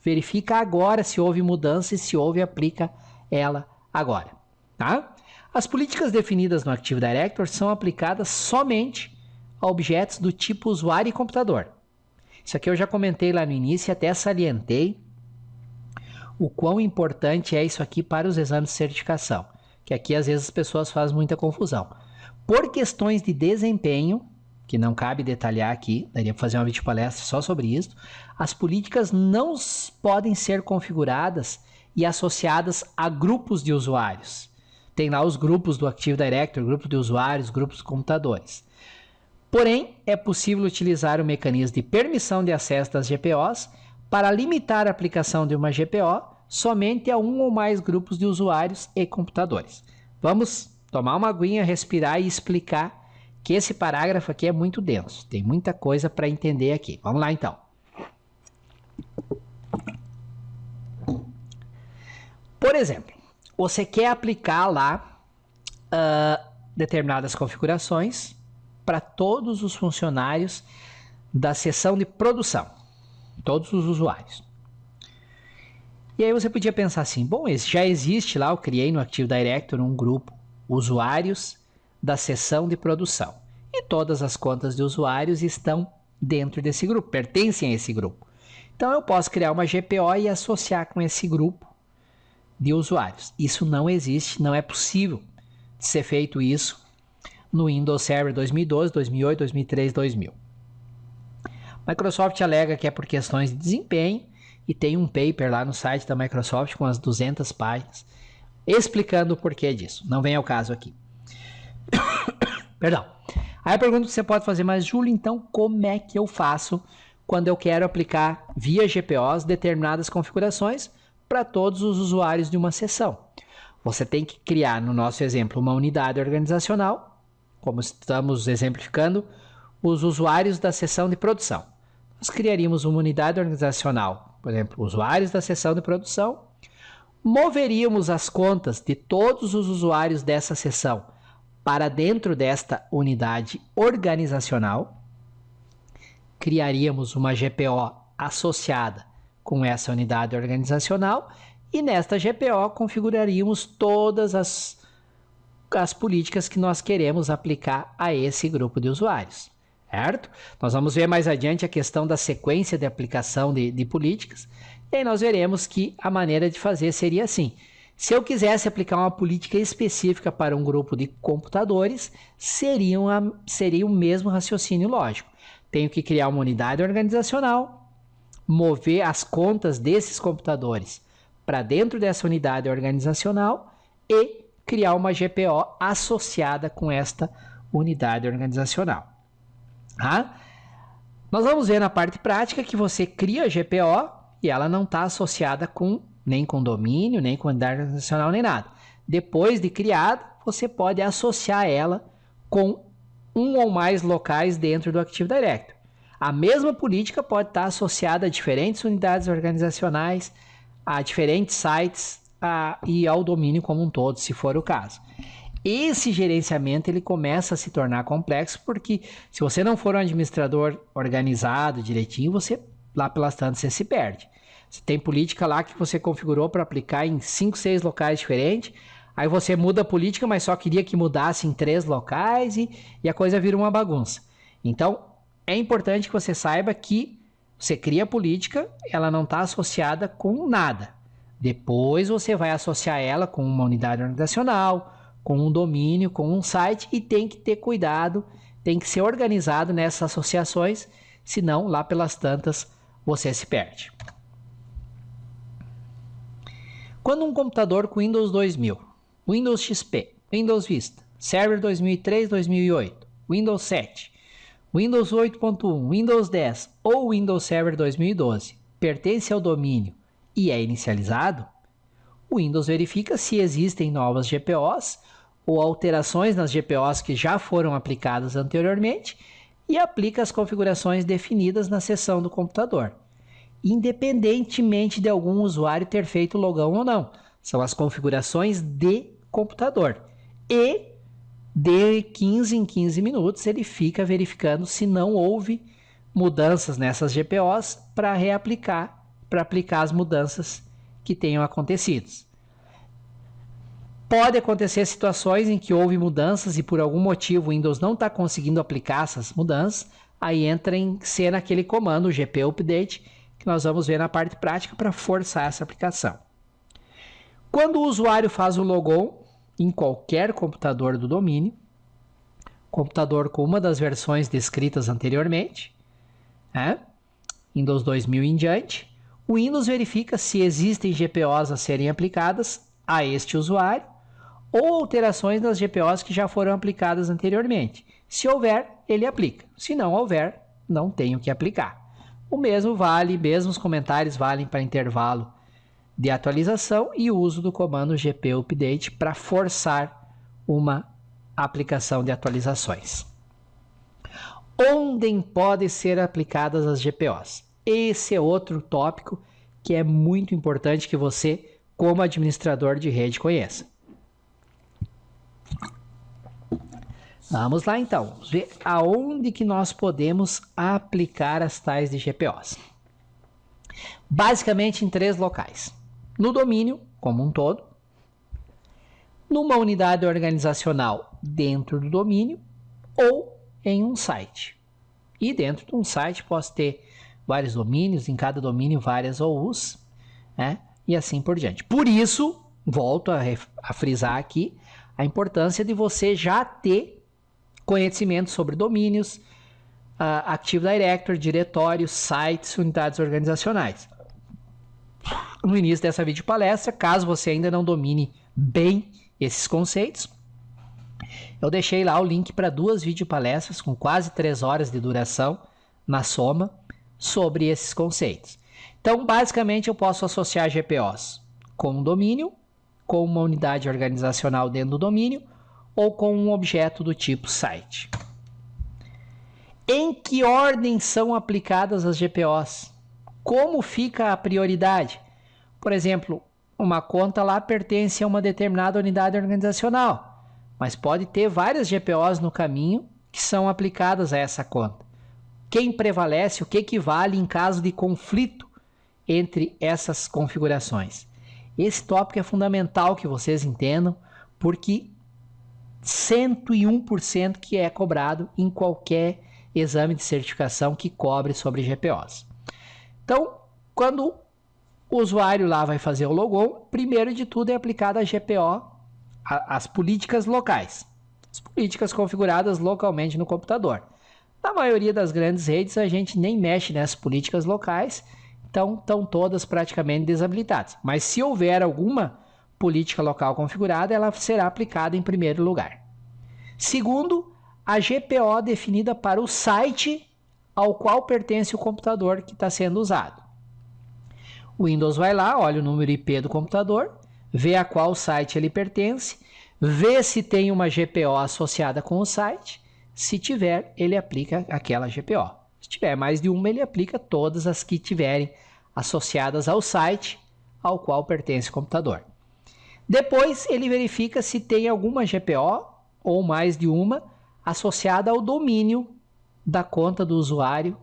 verifica agora se houve mudança e se houve, aplica ela agora, tá? As políticas definidas no Active Directory são aplicadas somente a objetos do tipo usuário e computador. Isso aqui eu já comentei lá no início e até salientei o quão importante é isso aqui para os exames de certificação, que aqui às vezes as pessoas fazem muita confusão. Por questões de desempenho, que não cabe detalhar aqui, daria para fazer uma videopalestra só sobre isso, as políticas não podem ser configuradas e associadas a grupos de usuários. Tem lá os grupos do Active Directory, grupos de usuários, grupos de computadores. Porém, é possível utilizar o mecanismo de permissão de acesso das GPOs para limitar a aplicação de uma GPO somente a um ou mais grupos de usuários e computadores. Vamos tomar uma aguinha, respirar e explicar que esse parágrafo aqui é muito denso. Tem muita coisa para entender aqui. Vamos lá então. Por exemplo, você quer aplicar lá determinadas configurações para todos os funcionários da seção de produção, todos os usuários. E aí você podia pensar assim, bom, já existe lá, eu criei no Active Directory um grupo, usuários da seção de produção. E todas as contas de usuários estão dentro desse grupo, pertencem a esse grupo. Então eu posso criar uma GPO e associar com esse grupo de usuários. Isso não existe, não é possível de ser feito isso no Windows Server 2012, 2008, 2003, 2000. Microsoft alega que é por questões de desempenho e tem um paper lá no site da Microsoft com as 200 páginas explicando o porquê disso. Não vem ao caso aqui. Perdão. Aí a pergunta que você pode fazer, mas Júlio, então como é que eu faço quando eu quero aplicar via GPOs determinadas configurações para todos os usuários de uma seção? Você tem que criar, no nosso exemplo, uma unidade organizacional, como estamos exemplificando, os usuários da seção de produção. Nós criaríamos uma unidade organizacional, por exemplo, usuários da seção de produção, moveríamos as contas de todos os usuários dessa seção para dentro desta unidade organizacional, criaríamos uma GPO associada com essa unidade organizacional e nesta GPO configuraríamos todas as políticas que nós queremos aplicar a esse grupo de usuários, certo? Nós vamos ver mais adiante a questão da sequência de aplicação de políticas e aí nós veremos que a maneira de fazer seria assim. Se eu quisesse aplicar uma política específica para um grupo de computadores, seria o mesmo raciocínio lógico. Tenho que criar uma unidade organizacional, mover as contas desses computadores para dentro dessa unidade organizacional e criar uma GPO associada com esta unidade organizacional. Tá? Nós vamos ver na parte prática que você cria a GPO e ela não está associada nem com domínio, nem com unidade organizacional, nem nada. Depois de criada, você pode associar ela com um ou mais locais dentro do Active Directory. A mesma política pode estar associada a diferentes unidades organizacionais, a diferentes sites e ao domínio como um todo, se for o caso. Esse gerenciamento ele começa a se tornar complexo porque se você não for um administrador organizado direitinho, você lá pelas tantas você se perde. Você tem política lá que você configurou para aplicar em 5, 6 locais diferentes, aí você muda a política, mas só queria que mudasse em 3 locais e a coisa vira uma bagunça. Então, é importante que você saiba que você cria a política, ela não está associada com nada. Depois você vai associar ela com uma unidade organizacional, com um domínio, com um site e tem que ter cuidado, tem que ser organizado nessas associações, senão lá pelas tantas você se perde. Quando um computador com Windows 2000, Windows XP, Windows Vista, Server 2003, 2008, Windows 7, Windows 8.1, Windows 10 ou Windows Server 2012 pertence ao domínio e é inicializado, o Windows verifica se existem novas GPOs ou alterações nas GPOs que já foram aplicadas anteriormente e aplica as configurações definidas na seção do computador, independentemente de algum usuário ter feito logão ou não. São as configurações de computador. E de 15 em 15 minutos ele fica verificando se não houve mudanças nessas GPOs para reaplicar, para aplicar as mudanças que tenham acontecido. Pode acontecer situações em que houve mudanças e por algum motivo o Windows não está conseguindo aplicar essas mudanças, aí entra em cena aquele comando, o GP Update, que nós vamos ver na parte prática para forçar essa aplicação. Quando o usuário faz o logon em qualquer computador do domínio, computador com uma das versões descritas anteriormente, Windows 2000 em diante, o Windows verifica se existem GPOs a serem aplicadas a este usuário ou alterações nas GPOs que já foram aplicadas anteriormente. Se houver, ele aplica. Se não houver, não tem o que aplicar. O mesmo mesmos comentários valem para intervalo de atualização e o uso do comando GP Update para forçar uma aplicação de atualizações. Onde podem ser aplicadas as GPOs? Esse é outro tópico que é muito importante que você, como administrador de rede, conheça. Vamos lá então, vamos ver aonde que nós podemos aplicar as tais de GPOs. Basicamente em 3 locais. No domínio, como um todo, numa unidade organizacional dentro do domínio ou em um site. E dentro de um site posso ter vários domínios, em cada domínio várias OUs, e assim por diante. Por isso, volto a frisar aqui, a importância de você já ter conhecimento sobre domínios, Active Directory, diretórios, sites, unidades organizacionais. No início dessa videopalestra, caso você ainda não domine bem esses conceitos, eu deixei lá o link para 2 videopalestras com quase 3 horas de duração na soma sobre esses conceitos. Então, basicamente, eu posso associar GPOs com um domínio, com uma unidade organizacional dentro do domínio ou com um objeto do tipo site. Em que ordem são aplicadas as GPOs? Como fica a prioridade? Por exemplo, uma conta lá pertence a uma determinada unidade organizacional, mas pode ter várias GPOs no caminho que são aplicadas a essa conta. Quem prevalece, o que vale em caso de conflito entre essas configurações? Esse tópico é fundamental que vocês entendam, porque 101% que é cobrado em qualquer exame de certificação que cobre sobre GPOs. Então, quando o usuário lá vai fazer o logon, primeiro de tudo é aplicada a GPO, as políticas locais, as políticas configuradas localmente no computador. Na maioria das grandes redes a gente nem mexe nessas políticas locais, então estão todas praticamente desabilitadas. Mas se houver alguma política local configurada, ela será aplicada em primeiro lugar. Segundo, a GPO definida para o site ao qual pertence o computador que está sendo usado. O Windows vai lá, olha o número IP do computador, vê a qual site ele pertence, vê se tem uma GPO associada com o site. Se tiver, ele aplica aquela GPO. Se tiver mais de uma, ele aplica todas as que tiverem associadas ao site ao qual pertence o computador. Depois, ele verifica se tem alguma GPO ou mais de uma associada ao domínio da conta do usuário,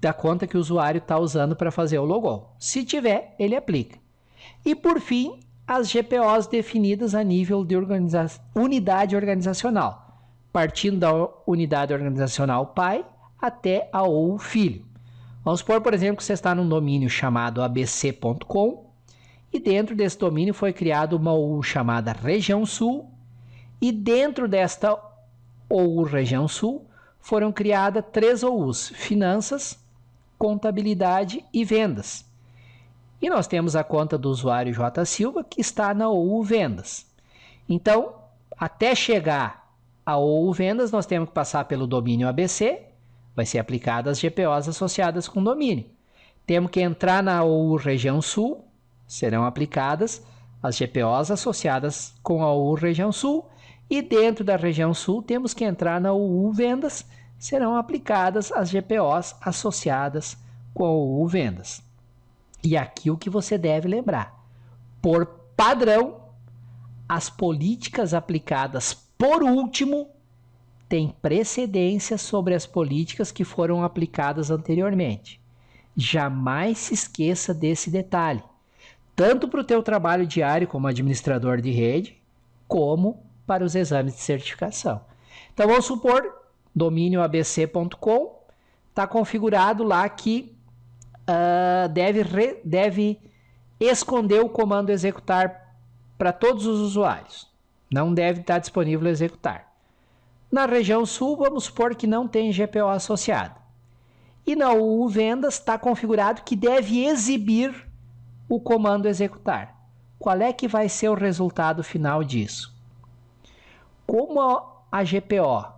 da conta que o usuário está usando para fazer o logon. Se tiver, ele aplica. E por fim, as GPOs definidas a nível de unidade organizacional, partindo da unidade organizacional pai até a OU filho. Vamos supor, por exemplo, que você está num domínio chamado abc.com e dentro desse domínio foi criada uma OU chamada Região Sul e dentro desta OU Região Sul foram criadas 3 OUs: Finanças, Contabilidade e Vendas. E nós temos a conta do usuário J. Silva que está na OU Vendas. Então, até chegar a OU Vendas, nós temos que passar pelo domínio ABC, vai ser aplicada as GPOs associadas com o domínio. Temos que entrar na OU Região Sul, serão aplicadas as GPOs associadas com a OU Região Sul. E dentro da Região Sul, temos que entrar na OU Vendas, serão aplicadas as GPOs associadas com a OU Vendas. E aqui o que você deve lembrar: por padrão, as políticas aplicadas por último têm precedência sobre as políticas que foram aplicadas anteriormente. Jamais se esqueça desse detalhe, tanto para o teu trabalho diário como administrador de rede, como para os exames de certificação. Então vamos supor, domínio abc.com, está configurado lá que deve esconder o comando executar para todos os usuários. Não deve estar disponível executar. Na região sul, vamos supor que não tem GPO associado. E na UU Vendas está configurado que deve exibir o comando executar. Qual é que vai ser o resultado final disso? Como a GPO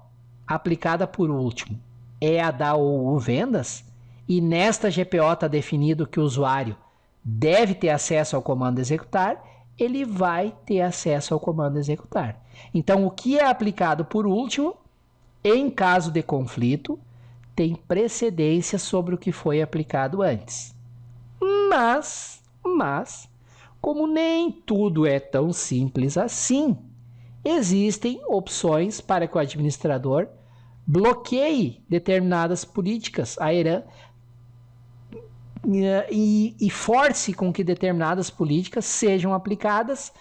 aplicada por último é a da UU Vendas, e nesta GPO está definido que o usuário deve ter acesso ao comando executar, ele vai ter acesso ao comando executar. Então, o que é aplicado por último, em caso de conflito, tem precedência sobre o que foi aplicado antes. Mas, como nem tudo é tão simples assim, existem opções para que o administrador bloqueie determinadas políticas e force com que determinadas políticas sejam aplicadas,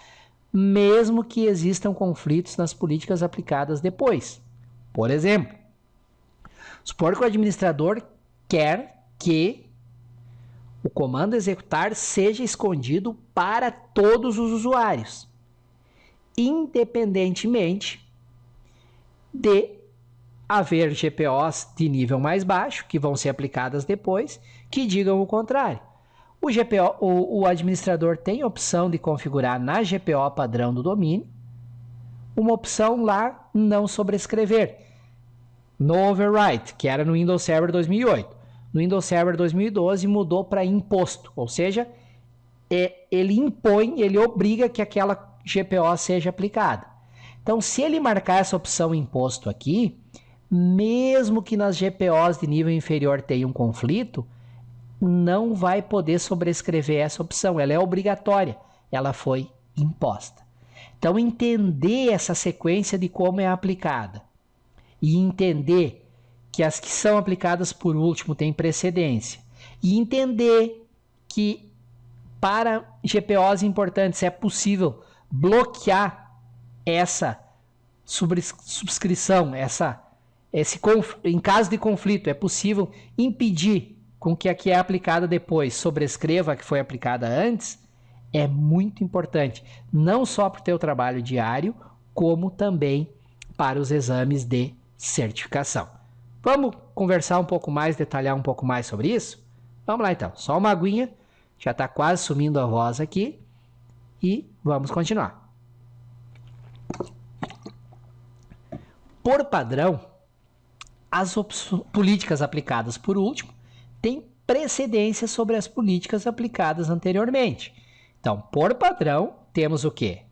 mesmo que existam conflitos nas políticas aplicadas depois. Por exemplo, supor que o administrador quer que o comando executar seja escondido para todos os usuários, independentemente de haver GPOs de nível mais baixo, que vão ser aplicadas depois, que digam o contrário. O administrador tem a opção de configurar na GPO padrão do domínio uma opção lá não sobrescrever, no overwrite, que era no Windows Server 2008. No Windows Server 2012 mudou para imposto, ou seja, ele obriga que aquela GPO seja aplicada. Então, se ele marcar essa opção imposto aqui, mesmo que nas GPOs de nível inferior tenha um conflito, não vai poder sobrescrever essa opção. Ela é obrigatória, ela foi imposta. Então, entender essa sequência de como é aplicada e entender que as que são aplicadas por último têm precedência e entender que para GPOs importantes é possível bloquear essa subscrição, em caso de conflito, é possível impedir com que a que é aplicada depois sobrescreva a que foi aplicada antes, é muito importante, não só para o teu trabalho diário, como também para os exames de certificação. Vamos conversar um pouco mais, detalhar um pouco mais sobre isso? Vamos lá então, só uma aguinha, já está quase sumindo a voz aqui e vamos continuar. Por padrão, as políticas aplicadas por último têm precedência sobre as políticas aplicadas anteriormente. Então, por padrão, temos o quê?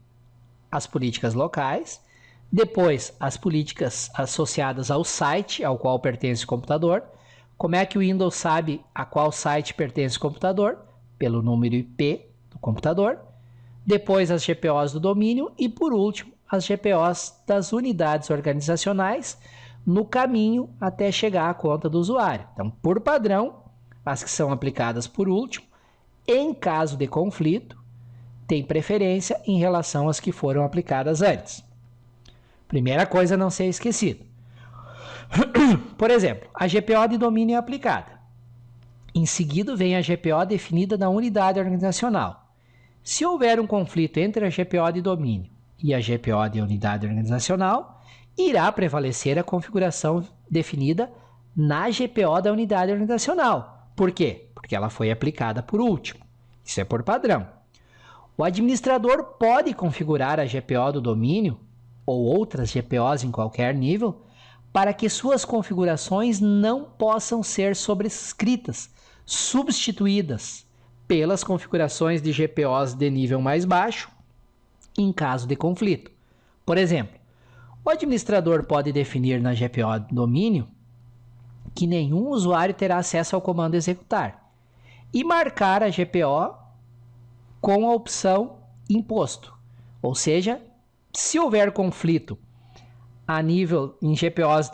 As políticas locais, depois as políticas associadas ao site ao qual pertence o computador. Como é que o Windows sabe a qual site pertence o computador? Pelo número IP do computador. Depois as GPOs do domínio e, por último, as GPOs das unidades organizacionais no caminho até chegar à conta do usuário. Então, por padrão, as que são aplicadas por último, em caso de conflito, tem preferência em relação às que foram aplicadas antes. Primeira coisa a não ser esquecida. Por exemplo, a GPO de domínio é aplicada. Em seguida vem a GPO definida na unidade organizacional. Se houver um conflito entre a GPO de domínio e a GPO de unidade organizacional, irá prevalecer a configuração definida na GPO da unidade organizacional. Por quê? Porque ela foi aplicada por último. Isso é por padrão. O administrador pode configurar a GPO do domínio ou outras GPOs em qualquer nível para que suas configurações não possam ser sobrescritas, substituídas pelas configurações de GPOs de nível mais baixo em caso de conflito. Por exemplo, o administrador pode definir na GPO do domínio que nenhum usuário terá acesso ao comando executar e marcar a GPO com a opção imposto. Ou seja, se houver conflito a nível em GPOs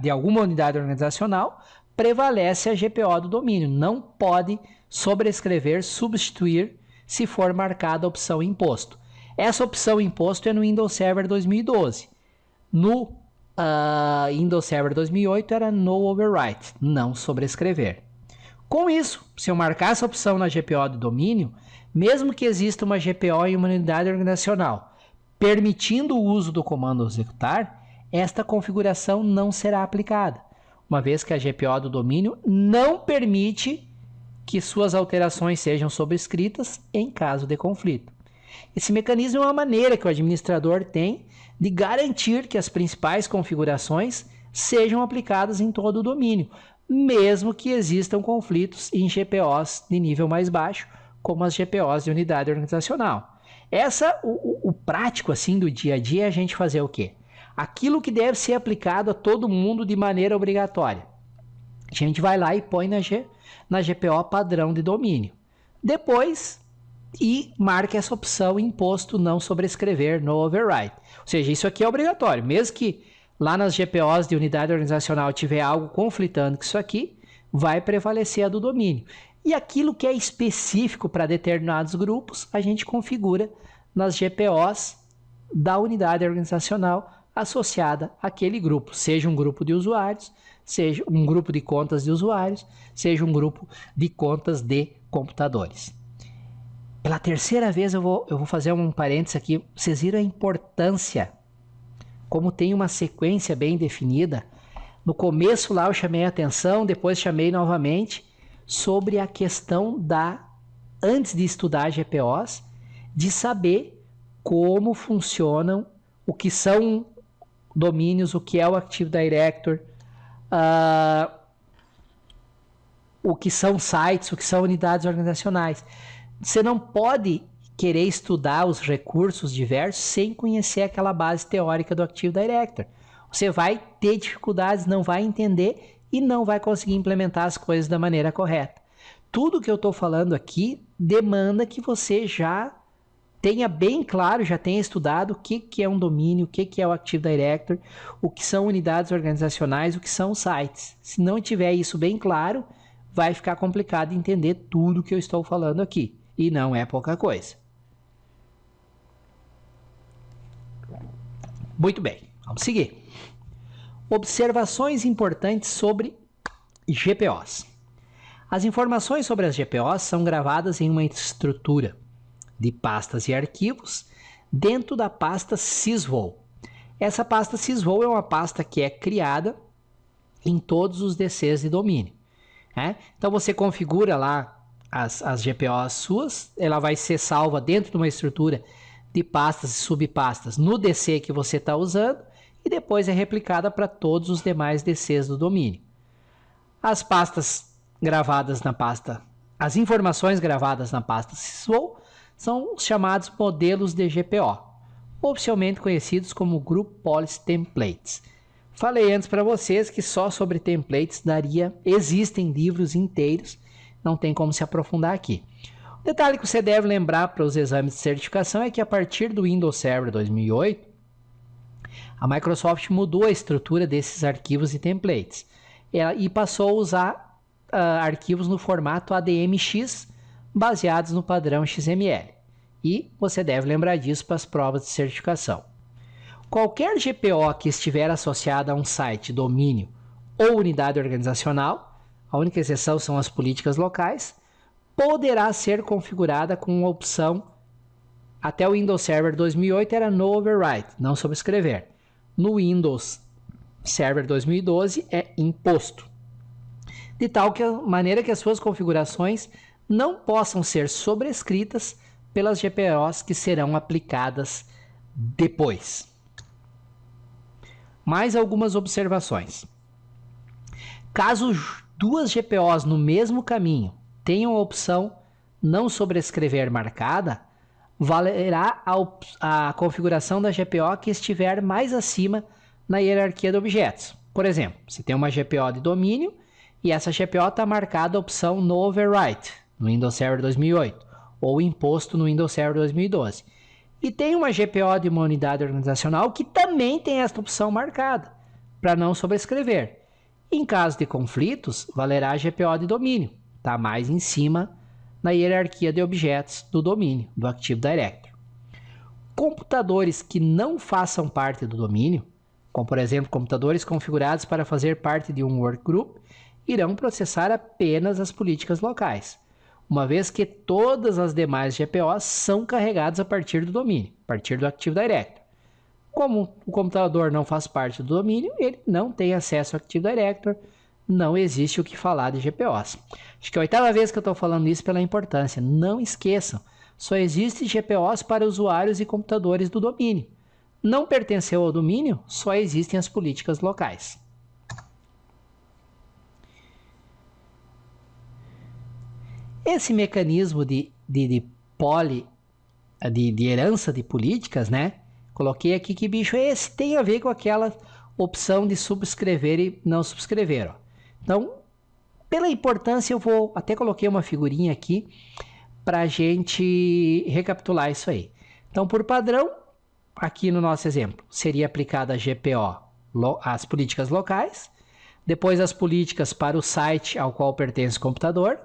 de alguma unidade organizacional, prevalece a GPO do domínio. Não pode sobrescrever, substituir, se for marcada a opção imposto. Essa opção imposto é no Windows Server 2012. No Windows Server 2008 era no overwrite, não sobrescrever. Com isso, se eu marcar essa opção na GPO do domínio, mesmo que exista uma GPO em uma unidade organizacional, permitindo o uso do comando executar, esta configuração não será aplicada, uma vez que a GPO do domínio não permite que suas alterações sejam sobrescritas em caso de conflito. Esse mecanismo é uma maneira que o administrador tem de garantir que as principais configurações sejam aplicadas em todo o domínio, mesmo que existam conflitos em GPOs de nível mais baixo, como as GPOs de unidade organizacional. O prático assim do dia a dia é a gente fazer o quê? Aquilo que deve ser aplicado a todo mundo de maneira obrigatória. A gente vai lá e põe na GPO padrão de domínio. Depois, marca essa opção imposto não sobrescrever no override. Ou seja, isso aqui é obrigatório. Mesmo que lá nas GPOs de unidade organizacional tiver algo conflitando com isso aqui, vai prevalecer a do domínio. E aquilo que é específico para determinados grupos, a gente configura nas GPOs da unidade organizacional associada àquele grupo, seja um grupo de usuários, seja um grupo de contas de usuários, seja um grupo de contas de computadores. Pela terceira vez eu vou fazer um parênteses aqui. Vocês viram a importância, como tem uma sequência bem definida. No começo lá eu chamei a atenção, depois chamei novamente, sobre a questão antes de estudar GPOs, de saber como funcionam, o que são domínios, o que é o Active Directory, o que são sites, o que são unidades organizacionais. Você não pode querer estudar os recursos diversos sem conhecer aquela base teórica do Active Directory. Você vai ter dificuldades, não vai entender e não vai conseguir implementar as coisas da maneira correta. Tudo que eu estou falando aqui demanda que você já tenha bem claro, já tenha estudado o que é um domínio, o que é o Active Directory, o que são unidades organizacionais, o que são sites. Se não tiver isso bem claro, vai ficar complicado entender tudo que eu estou falando aqui. E não é pouca coisa. Muito bem, vamos seguir. Observações importantes sobre GPOs. As informações sobre as GPOs são gravadas em uma estrutura de pastas e arquivos dentro da pasta sysvol. Essa pasta sysvol é uma pasta que é criada em todos os DCs de domínio. Então você configura lá as GPOs suas, ela vai ser salva dentro de uma estrutura de pastas e subpastas no DC que você está usando e depois é replicada para todos os demais DCs do domínio. As pastas gravadas na pasta, as informações gravadas na pasta sysvol são os chamados modelos de GPO, oficialmente conhecidos como Group Policy Templates. Falei antes para vocês que só sobre templates existem livros inteiros, não tem como se aprofundar aqui. O detalhe que você deve lembrar para os exames de certificação é que a partir do Windows Server 2008, a Microsoft mudou a estrutura desses arquivos e templates e passou a usar arquivos no formato ADMX, baseados no padrão XML. E você deve lembrar disso para as provas de certificação. Qualquer GPO que estiver associada a um site, domínio ou unidade organizacional, a única exceção são as políticas locais, poderá ser configurada com a opção, até o Windows Server 2008 era no override, não sobrescrever. No Windows Server 2012 é imposto. De tal maneira que as suas configurações não possam ser sobrescritas pelas GPOs que serão aplicadas depois. Mais algumas observações. Caso duas GPOs no mesmo caminho tenham a opção não sobrescrever marcada, valerá a configuração da GPO que estiver mais acima na hierarquia de objetos. Por exemplo, você tem uma GPO de domínio e essa GPO está marcada a opção no overwrite no Windows Server 2008 ou imposto no Windows Server 2012. E tem uma GPO de uma unidade organizacional que também tem esta opção marcada para não sobrescrever. Em caso de conflitos, valerá a GPO de domínio, está mais em cima na hierarquia de objetos do domínio, do Active Directory. Computadores que não façam parte do domínio, como por exemplo computadores configurados para fazer parte de um workgroup, irão processar apenas as políticas locais, uma vez que todas as demais GPOs são carregadas a partir do domínio, a partir do Active Directory. Como o computador não faz parte do domínio, ele não tem acesso ao Active Directory, não existe o que falar de GPOs. Acho que é a 8ª vez que eu estou falando isso pela importância. Não esqueçam, só existe GPOs para usuários e computadores do domínio. Não pertenceu ao domínio, só existem as políticas locais. Esse mecanismo de herança de políticas, né? Coloquei aqui que bicho é esse, tem a ver com aquela opção de subscrever e não subscrever. Ó. Então, pela importância, eu vou até coloquei uma figurinha aqui para a gente recapitular isso aí. Então, por padrão, aqui no nosso exemplo, seria aplicada a GPO, as políticas locais, depois as políticas para o site ao qual pertence o computador,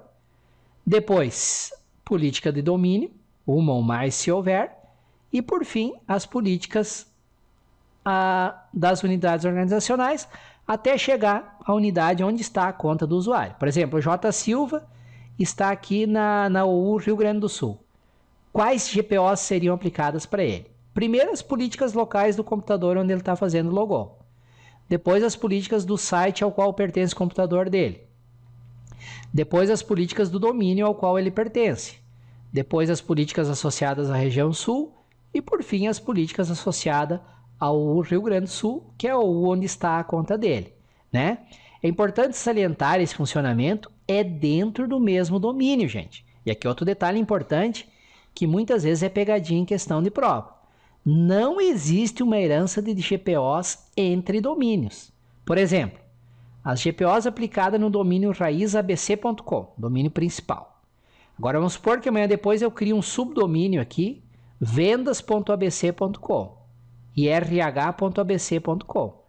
depois política de domínio, uma ou mais se houver, e por fim as políticas das unidades organizacionais até chegar à unidade onde está a conta do usuário. Por exemplo, o J. Silva está aqui na OU Rio Grande do Sul. Quais GPOs seriam aplicadas para ele? Primeiro, as políticas locais do computador onde ele está fazendo o logon. Depois, as políticas do site ao qual pertence o computador dele. Depois, as políticas do domínio ao qual ele pertence. Depois, as políticas associadas à região sul. E, por fim, as políticas associadas ao Rio Grande do Sul, que é onde está a conta dele, né? É importante salientar esse funcionamento é dentro do mesmo domínio, gente. E aqui outro detalhe importante, que muitas vezes é pegadinha em questão de prova. Não existe uma herança de GPOs entre domínios. Por exemplo, as GPOs aplicadas no domínio raiz abc.com, domínio principal. Agora vamos supor que amanhã depois eu crio um subdomínio aqui, vendas.abc.com e rh.abc.com.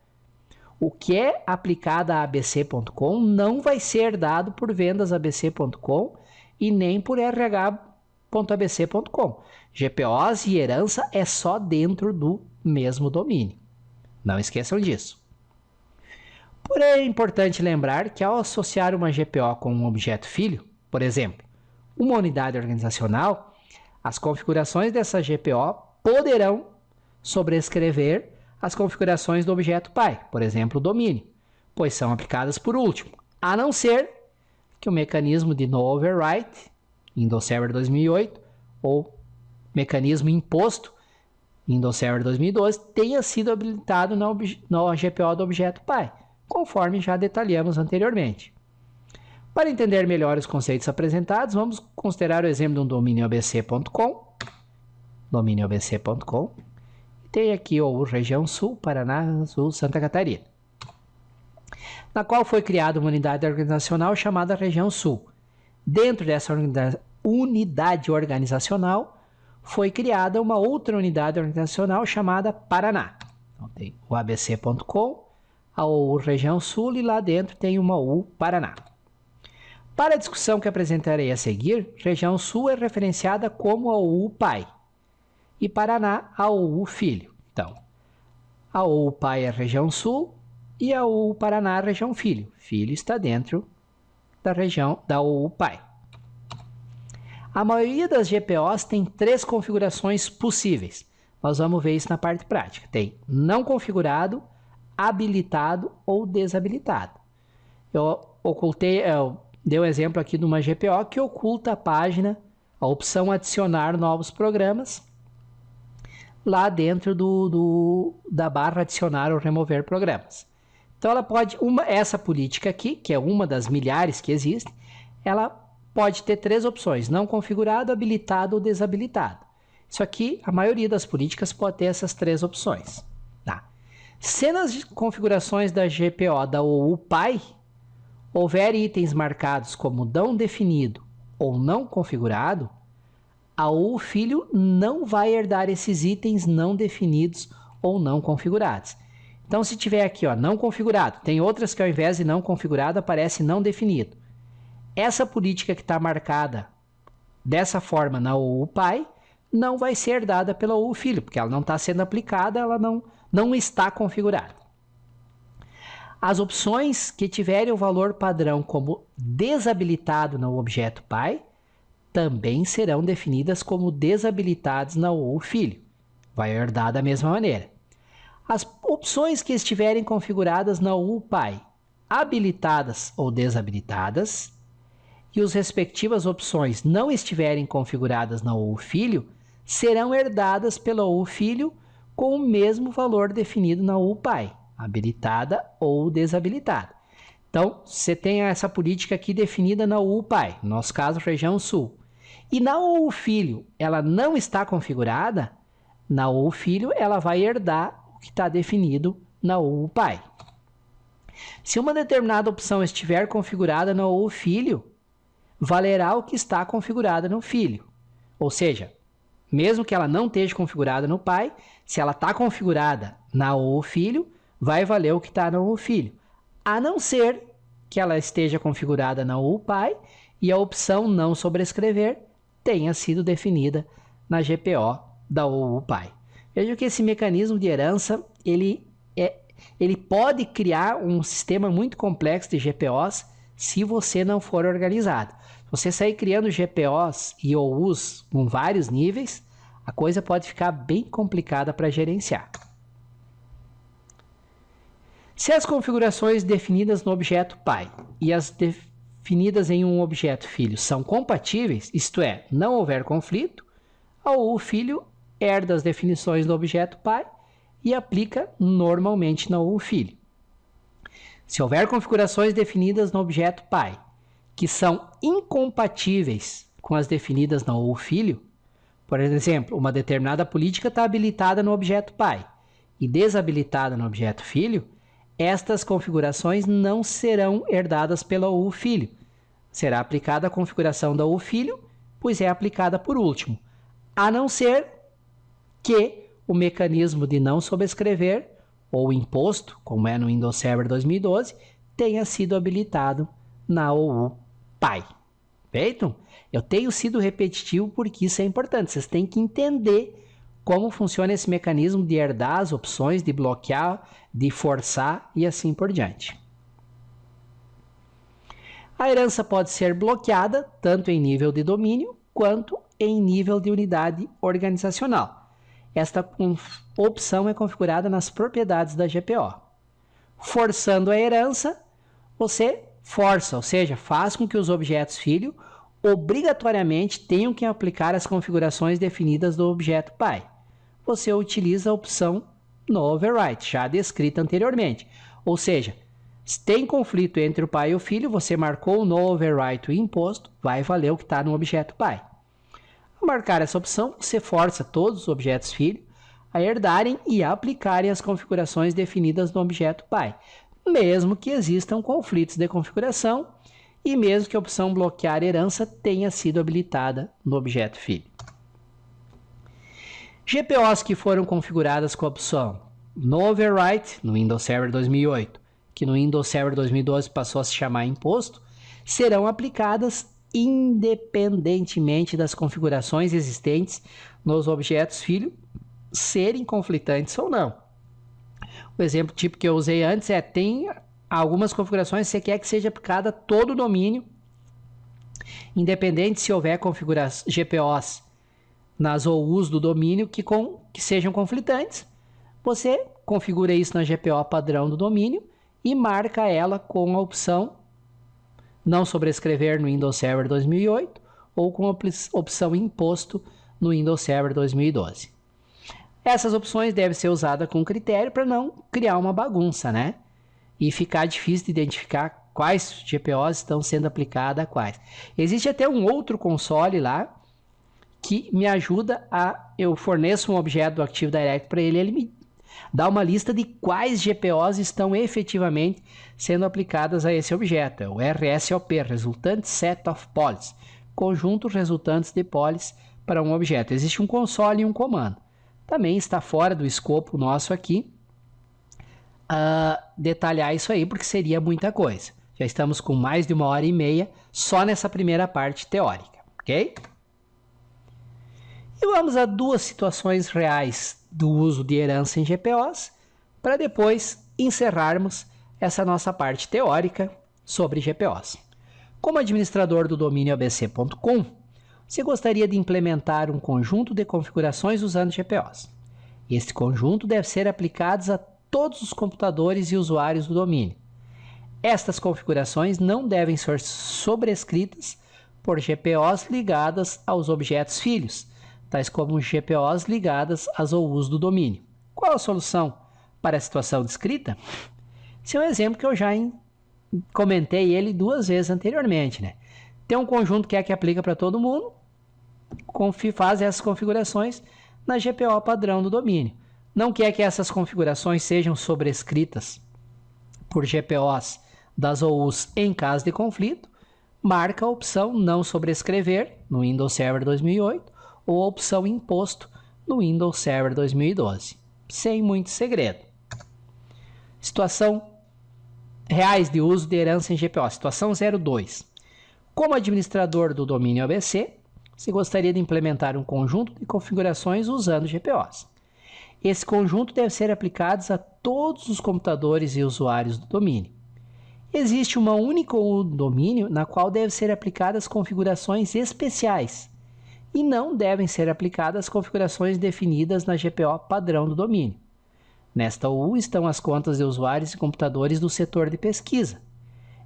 O que é aplicado a abc.com não vai ser dado por vendasabc.com e nem por rh.abc.com. GPOs e herança é só dentro do mesmo domínio. Não esqueçam disso. Porém, é importante lembrar que ao associar uma GPO com um objeto filho, por exemplo, uma unidade organizacional, as configurações dessa GPO poderão sobrescrever as configurações do objeto pai, por exemplo, o domínio, pois são aplicadas por último, a não ser que o mecanismo de no overwrite, Windows Server 2008, ou mecanismo imposto, Windows Server 2012, tenha sido habilitado na GPO do objeto pai, conforme já detalhamos anteriormente. Para entender melhor os conceitos apresentados, vamos considerar o exemplo de um domínio abc.com. Domínio abc.com. Tem aqui o região sul, Paraná, Sul, Santa Catarina. Na qual foi criada uma unidade organizacional chamada região sul. Dentro dessa unidade organizacional, foi criada uma outra unidade organizacional chamada Paraná. Então tem o abc.com, a OU região sul e lá dentro tem uma OU Paraná. Para a discussão que apresentarei a seguir, região sul é referenciada como a OU pai e Paraná a OU filho. Então, a OU pai é a região sul e a OU Paraná a região filho. Filho está dentro da região da OU pai. A maioria das GPOs tem 3 configurações possíveis. Nós vamos ver isso na parte prática. Tem não configurado, habilitado ou desabilitado. Eu dei um exemplo aqui de uma GPO que oculta a página, a opção adicionar novos programas, lá dentro da barra adicionar ou remover programas. Então ela pode, essa política aqui, que é uma das milhares que existem, ela pode ter 3 opções, não configurado, habilitado ou desabilitado. Isso aqui, a maioria das políticas pode ter essas 3 opções. Tá? Se nas configurações da GPO da OU pai houver itens marcados como não definido ou não configurado, a OU filho não vai herdar esses itens não definidos ou não configurados. Então, se tiver aqui, ó, não configurado, tem outras que ao invés de não configurado aparece não definido. Essa política que está marcada dessa forma na OU pai não vai ser dada pela OU filho, porque ela não está sendo aplicada, ela não está configurada. As opções que tiverem o valor padrão como desabilitado no objeto pai também serão definidas como desabilitadas na OU filho. Vai herdar da mesma maneira. As opções que estiverem configuradas na OU pai, habilitadas ou desabilitadas, e as respectivas opções não estiverem configuradas na OU filho, serão herdadas pela OU filho com o mesmo valor definido na OU pai, habilitada ou desabilitada. Então, você tem essa política aqui definida na OU pai, no nosso caso, região sul. E na OU filho, ela não está configurada, na OU filho, ela vai herdar o que está definido na OU pai. Se uma determinada opção estiver configurada na OU filho, valerá o que está configurada no filho. Ou seja, mesmo que ela não esteja configurada no pai, se ela está configurada na OU filho, vai valer o que está no OU filho. A não ser que ela esteja configurada na OU pai e a opção não sobrescrever tenha sido definida na GPO da OU pai. Veja que esse mecanismo de herança, ele pode criar um sistema muito complexo de GPOs se você não for organizado. Se você sair criando GPOs e OUs com vários níveis, a coisa pode ficar bem complicada para gerenciar. Se as configurações definidas no objeto pai e as definidas em um objeto filho são compatíveis, isto é, não houver conflito, a OU filho herda as definições do objeto pai e aplica normalmente na OU filho. Se houver configurações definidas no objeto pai que são incompatíveis com as definidas na OU filho, por exemplo, uma determinada política está habilitada no objeto pai e desabilitada no objeto filho, estas configurações não serão herdadas pela OU filho. Será aplicada a configuração da OU filho, pois é aplicada por último, a não ser que o mecanismo de não sobrescrever ou imposto, como é no Windows Server 2012, tenha sido habilitado na OU pai. Feito? Eu tenho sido repetitivo porque isso é importante. Vocês têm que entender como funciona esse mecanismo de herdar as opções, de bloquear, de forçar e assim por diante. A herança pode ser bloqueada tanto em nível de domínio quanto em nível de unidade organizacional. Esta opção é configurada nas propriedades da GPO. Forçando a herança, você força, ou seja, faz com que os objetos filho obrigatoriamente tenham que aplicar as configurações definidas do objeto pai. Você utiliza a opção no overwrite, já descrita anteriormente. Ou seja, se tem conflito entre o pai e o filho, você marcou no overwrite o imposto, vai valer o que está no objeto pai. Ao marcar essa opção, você força todos os objetos filho a herdarem e aplicarem as configurações definidas no objeto pai, mesmo que existam conflitos de configuração e mesmo que a opção bloquear herança tenha sido habilitada no objeto filho. GPOs que foram configuradas com a opção no overwrite, no Windows Server 2008, que no Windows Server 2012 passou a se chamar imposto, serão aplicadas independentemente das configurações existentes nos objetos filho serem conflitantes ou não. O exemplo tipo que eu usei antes tem algumas configurações que você quer que seja aplicada todo o domínio, independente se houver GPOs nas OUs do domínio que sejam conflitantes, você configura isso na GPO padrão do domínio e marca ela com a opção não sobrescrever no Windows Server 2008 ou com a opção imposto no Windows Server 2012. Essas opções devem ser usadas com critério para não criar uma bagunça, né? E ficar difícil de identificar quais GPOs estão sendo aplicadas a quais. Existe até um outro console lá que me ajuda eu forneço um objeto do Active Directory para ele me dá uma lista de quais GPOs estão efetivamente sendo aplicadas a esse objeto. É o RSOP, Resultant Set of Polys, conjunto resultantes de polys para um objeto. Existe um console e um comando. Também está fora do escopo nosso aqui detalhar isso aí, porque seria muita coisa. Já estamos com mais de 1h30 só nessa primeira parte teórica, ok? E vamos a duas situações reais do uso de herança em GPOs, para depois encerrarmos essa nossa parte teórica sobre GPOs. Como administrador do domínio abc.com, você gostaria de implementar um conjunto de configurações usando GPOs. Este conjunto deve ser aplicado a todos os computadores e usuários do domínio. Estas configurações não devem ser sobrescritas por GPOs ligadas aos objetos filhos, tais como GPOs ligadas ao uso do domínio. Qual a solução para a situação descrita? Esse é um exemplo que eu já comentei ele 2 vezes anteriormente, né? Tem um conjunto que aplica para todo mundo, faz essas configurações na GPO padrão do domínio. Não quer que essas configurações sejam sobrescritas por GPOs das OUs em caso de conflito, marca a opção não sobrescrever no Windows Server 2008 ou a opção imposto no Windows Server 2012. Sem muito segredo. Situação reais de uso de herança em GPO. Situação 02. Como administrador do domínio ABC, você gostaria de implementar um conjunto de configurações usando GPOs. Esse conjunto deve ser aplicado a todos os computadores e usuários do domínio. Existe uma única domínio na qual devem ser aplicadas configurações especiais e não devem ser aplicadas configurações definidas na GPO padrão do domínio. Nesta OU estão as contas de usuários e computadores do setor de pesquisa,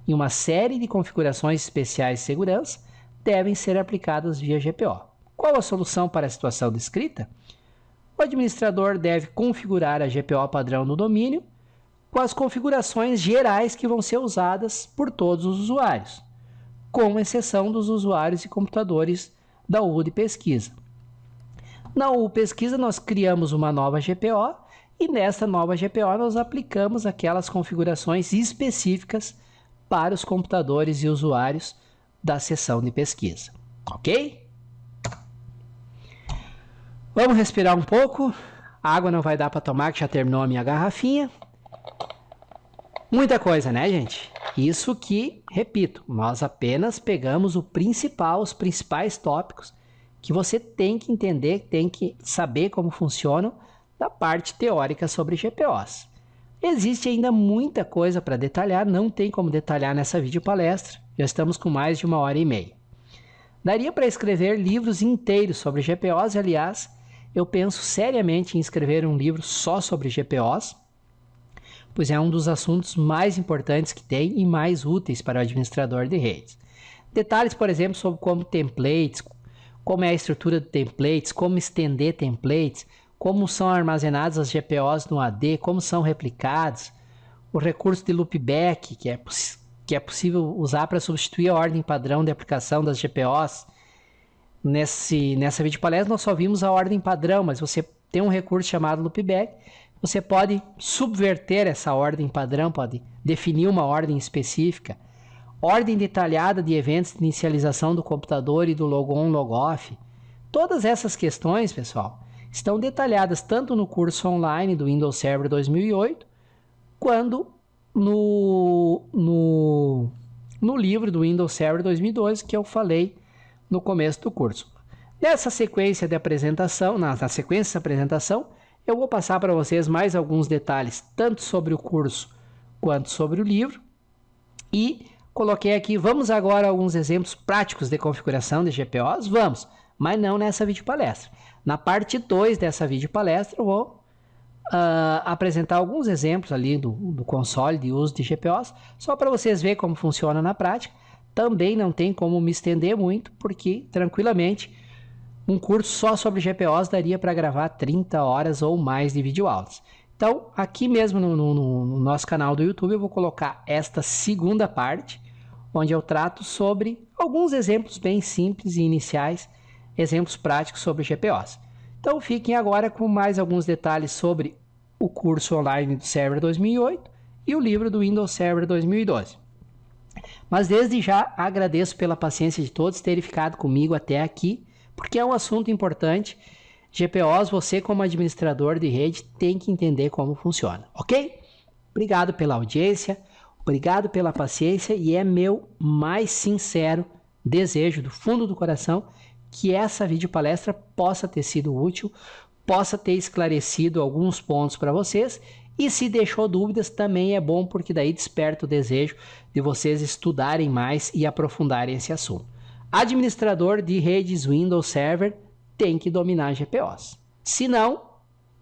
e uma série de configurações especiais de segurança devem ser aplicadas via GPO. Qual a solução para a situação descrita? O administrador deve configurar a GPO padrão no domínio com as configurações gerais que vão ser usadas por todos os usuários, com exceção dos usuários e computadores da OU de pesquisa. Na OU pesquisa nós criamos uma nova GPO e nesta nova GPO nós aplicamos aquelas configurações específicas para os computadores e usuários da seção de pesquisa. Ok? Vamos respirar um pouco. A água não vai dar para tomar, que já terminou a minha garrafinha. Muita coisa, né, gente? Isso que, repito, nós apenas pegamos o principal, os principais tópicos que você tem que entender, tem que saber como funcionam da parte teórica sobre GPOs. Existe ainda muita coisa para detalhar, não tem como detalhar nessa videopalestra, já estamos com mais de 1h30. Daria para escrever livros inteiros sobre GPOs, e aliás, eu penso seriamente em escrever um livro só sobre GPOs, pois é um dos assuntos mais importantes que tem e mais úteis para o administrador de redes. Detalhes, por exemplo, sobre como templates, como é a estrutura de templates, como estender templates, como são armazenadas as GPOs no AD, como são replicados, o recurso de loopback, que é possível usar para substituir a ordem padrão de aplicação das GPOs. Nessa videopalestra nós só vimos a ordem padrão, mas você tem um recurso chamado loopback. Você pode subverter essa ordem padrão, pode definir uma ordem específica. Ordem detalhada de eventos de inicialização do computador e do logon, logoff. Todas essas questões, pessoal, estão detalhadas tanto no curso online do Windows Server 2008, quanto no livro do Windows Server 2012, que eu falei no começo do curso. Nessa sequência de apresentação, na sequência dessa apresentação, eu vou passar para vocês mais alguns detalhes, tanto sobre o curso quanto sobre o livro. E coloquei aqui, vamos agora a alguns exemplos práticos de configuração de GPOs? Vamos, mas não nessa videopalestra. Na parte 2 dessa videopalestra eu vou apresentar alguns exemplos ali do console de uso de GPOs, só para vocês verem como funciona na prática. Também não tem como me estender muito, porque tranquilamente um curso só sobre GPOs daria para gravar 30 horas ou mais de videoaulas. Então, aqui mesmo no nosso canal do YouTube, eu vou colocar esta segunda parte, onde eu trato sobre alguns exemplos bem simples e iniciais, exemplos práticos sobre GPOs. Então, fiquem agora com mais alguns detalhes sobre o curso online do Server 2008 e o livro do Windows Server 2012. Mas desde já agradeço pela paciência de todos terem ficado comigo até aqui, porque é um assunto importante. GPOs, você como administrador de rede tem que entender como funciona, ok? Obrigado pela audiência, obrigado pela paciência e é meu mais sincero desejo do fundo do coração que essa videopalestra possa ter sido útil, possa ter esclarecido alguns pontos para vocês e se deixou dúvidas também é bom porque daí desperta o desejo de vocês estudarem mais e aprofundarem esse assunto. Administrador de redes Windows Server tem que dominar GPOs. Se não,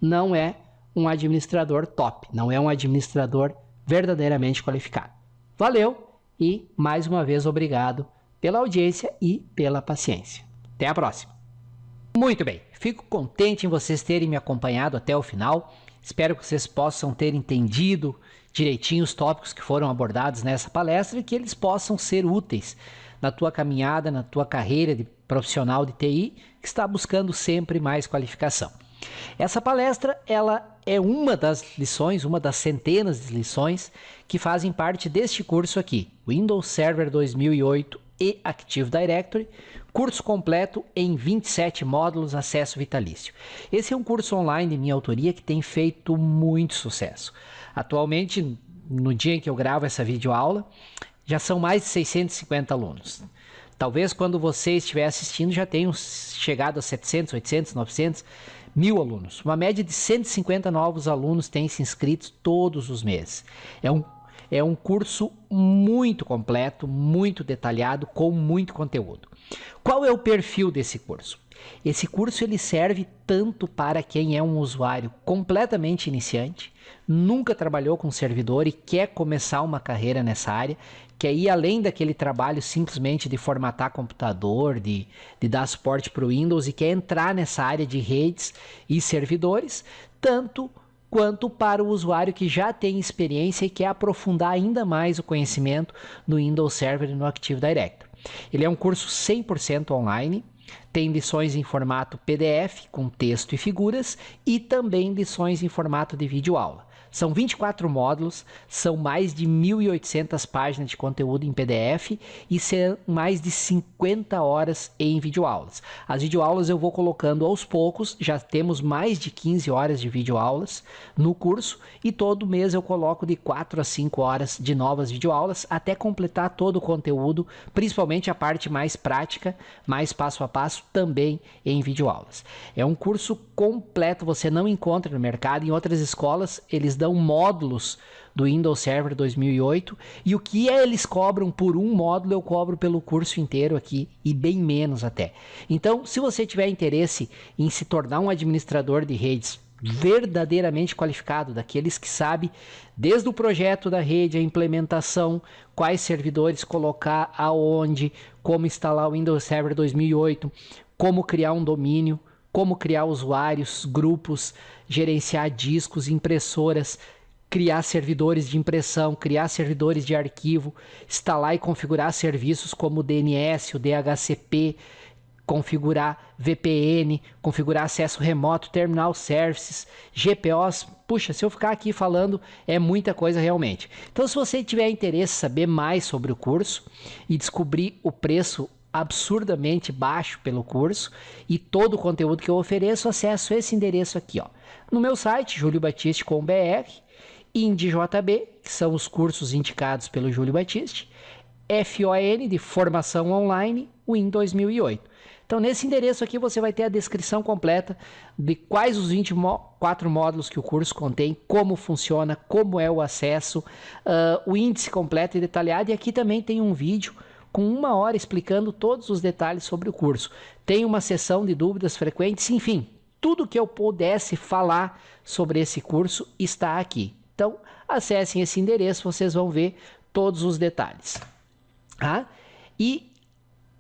não é um administrador top, não é um administrador verdadeiramente qualificado. Valeu e mais uma vez obrigado pela audiência e pela paciência. Até a próxima. Muito bem, fico contente em vocês terem me acompanhado até o final. Espero que vocês possam ter entendido direitinho os tópicos que foram abordados nessa palestra e que eles possam ser úteis na tua caminhada, na tua carreira de profissional de TI que está buscando sempre mais qualificação. Essa palestra, ela é uma das lições, uma das centenas de lições que fazem parte deste curso aqui, Windows Server 2008 e Active Directory, curso completo em 27 módulos, acesso vitalício. Esse é um curso online de minha autoria que tem feito muito sucesso. Atualmente, no dia em que eu gravo essa videoaula, já são mais de 650 alunos. Talvez quando você estiver assistindo já tenham chegado a 700, 800, 900, 1000 alunos. Uma média de 150 novos alunos têm se inscritos todos os meses. É um curso muito completo, muito detalhado, com muito conteúdo. Qual é o perfil desse curso? Esse curso ele serve tanto para quem é um usuário completamente iniciante, nunca trabalhou com servidor e quer começar uma carreira nessa área, quer ir além daquele trabalho simplesmente de formatar computador, de dar suporte para o Windows e quer entrar nessa área de redes e servidores, tanto quanto para o usuário que já tem experiência e quer aprofundar ainda mais o conhecimento no Windows Server e no Active Directory. Ele é um curso 100% online, tem lições em formato PDF com texto e figuras e também lições em formato de videoaula. São 24 módulos, são mais de 1.800 páginas de conteúdo em PDF e são mais de 50 horas em videoaulas. As videoaulas eu vou colocando aos poucos, já temos mais de 15 horas de videoaulas no curso e todo mês eu coloco de 4 a 5 horas de novas videoaulas até completar todo o conteúdo, principalmente a parte mais prática, mais passo a passo também em videoaulas. É um curso completo, você não encontra no mercado, em outras escolas eles dão módulos do Windows Server 2008 e o que eles cobram por um módulo eu cobro pelo curso inteiro aqui e bem menos até. Então, se você tiver interesse em se tornar um administrador de redes verdadeiramente qualificado, daqueles que sabe desde o projeto da rede, a implementação, quais servidores colocar, aonde, como instalar o Windows Server 2008, como criar um domínio, como criar usuários, grupos, gerenciar discos, impressoras, criar servidores de impressão, criar servidores de arquivo, instalar e configurar serviços como o DNS, o DHCP, configurar VPN, configurar acesso remoto, terminal services, GPOs. Puxa, se eu ficar aqui falando é muita coisa realmente. Então, se você tiver interesse em saber mais sobre o curso e descobrir o preço absurdamente baixo pelo curso e todo o conteúdo que eu ofereço, acesso esse endereço aqui, ó. No meu site, juliobatiste.com.br, IndJB, que são os cursos indicados pelo Júlio Batiste, FON de Formação Online, Win 2008. Então, nesse endereço aqui você vai ter a descrição completa de quais os 24 módulos que o curso contém, como funciona, como é o acesso, o índice completo e detalhado. E aqui também tem um vídeo com 1 hora explicando todos os detalhes sobre o curso. Tem uma sessão de dúvidas frequentes, enfim, tudo que eu pudesse falar sobre esse curso está aqui. Então, acessem esse endereço, vocês vão ver todos os detalhes. E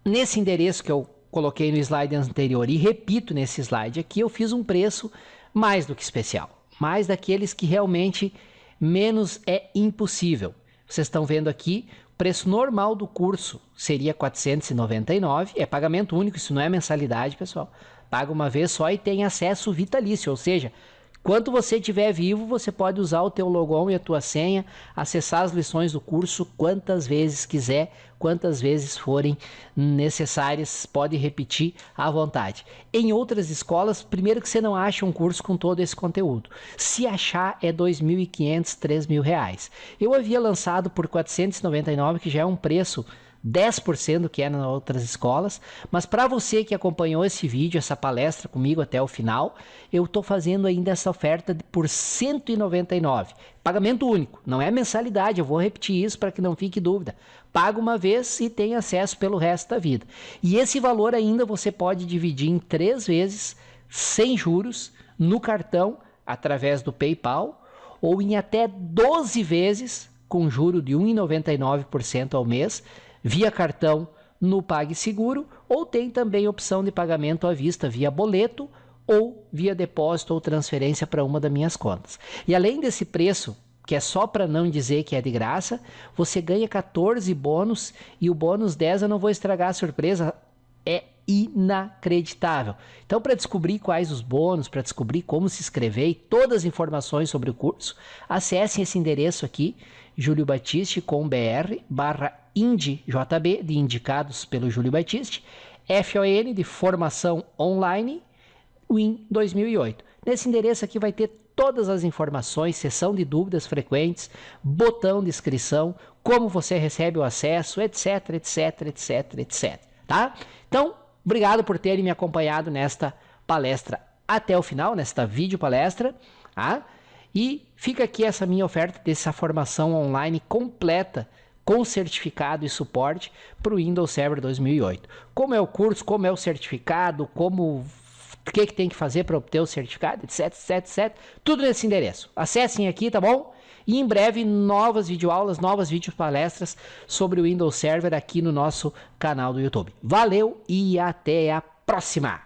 nesse endereço que eu coloquei no slide anterior e repito nesse slide aqui, eu fiz um preço mais do que especial, mais daqueles que realmente menos é impossível. Vocês estão vendo aqui, o preço normal do curso seria R$ 499, é pagamento único, isso não é mensalidade, pessoal. Paga uma vez só e tem acesso vitalício, ou seja, Enquanto você estiver vivo, você pode usar o teu logon e a tua senha, acessar as lições do curso quantas vezes quiser, quantas vezes forem necessárias, pode repetir à vontade. Em outras escolas, primeiro que você não acha um curso com todo esse conteúdo. Se achar, é R$ 2.500, R$ 3.000. Eu havia lançado por R$ 499, que já é um preço 10% do que é nas outras escolas, mas para você que acompanhou esse vídeo, essa palestra comigo até o final, eu estou fazendo ainda essa oferta por R$ 199, pagamento único, não é mensalidade, eu vou repetir isso para que não fique dúvida, paga uma vez e tem acesso pelo resto da vida, e esse valor ainda você pode dividir em 3 vezes, sem juros, no cartão, através do PayPal, ou em até 12 vezes, com juro de 1,99% ao mês, via cartão no PagSeguro, ou tem também opção de pagamento à vista via boleto ou via depósito ou transferência para uma das minhas contas. E além desse preço, que é só para não dizer que é de graça, você ganha 14 bônus e o bônus 10 eu não vou estragar a surpresa, é inacreditável. Então, para descobrir quais os bônus, para descobrir como se inscrever e todas as informações sobre o curso, acessem esse endereço aqui, juliobatiste.com.br/IndJB, de indicados pelo Júlio Batiste, FON, de formação online, WIN 2008. Nesse endereço aqui vai ter todas as informações, seção de dúvidas frequentes, botão de inscrição, como você recebe o acesso, etc, etc, etc, etc. Tá? Então, obrigado por terem me acompanhado nesta palestra até o final, nesta vídeo palestra, tá? E fica aqui essa minha oferta dessa formação online completa, com certificado e suporte para o Windows Server 2008. Como é o curso, como é o certificado, o que tem que fazer para obter o certificado, etc, etc, etc. Tudo nesse endereço. Acessem aqui, tá bom? E em breve, novas videoaulas, novas videopalestras sobre o Windows Server aqui no nosso canal do YouTube. Valeu e até a próxima!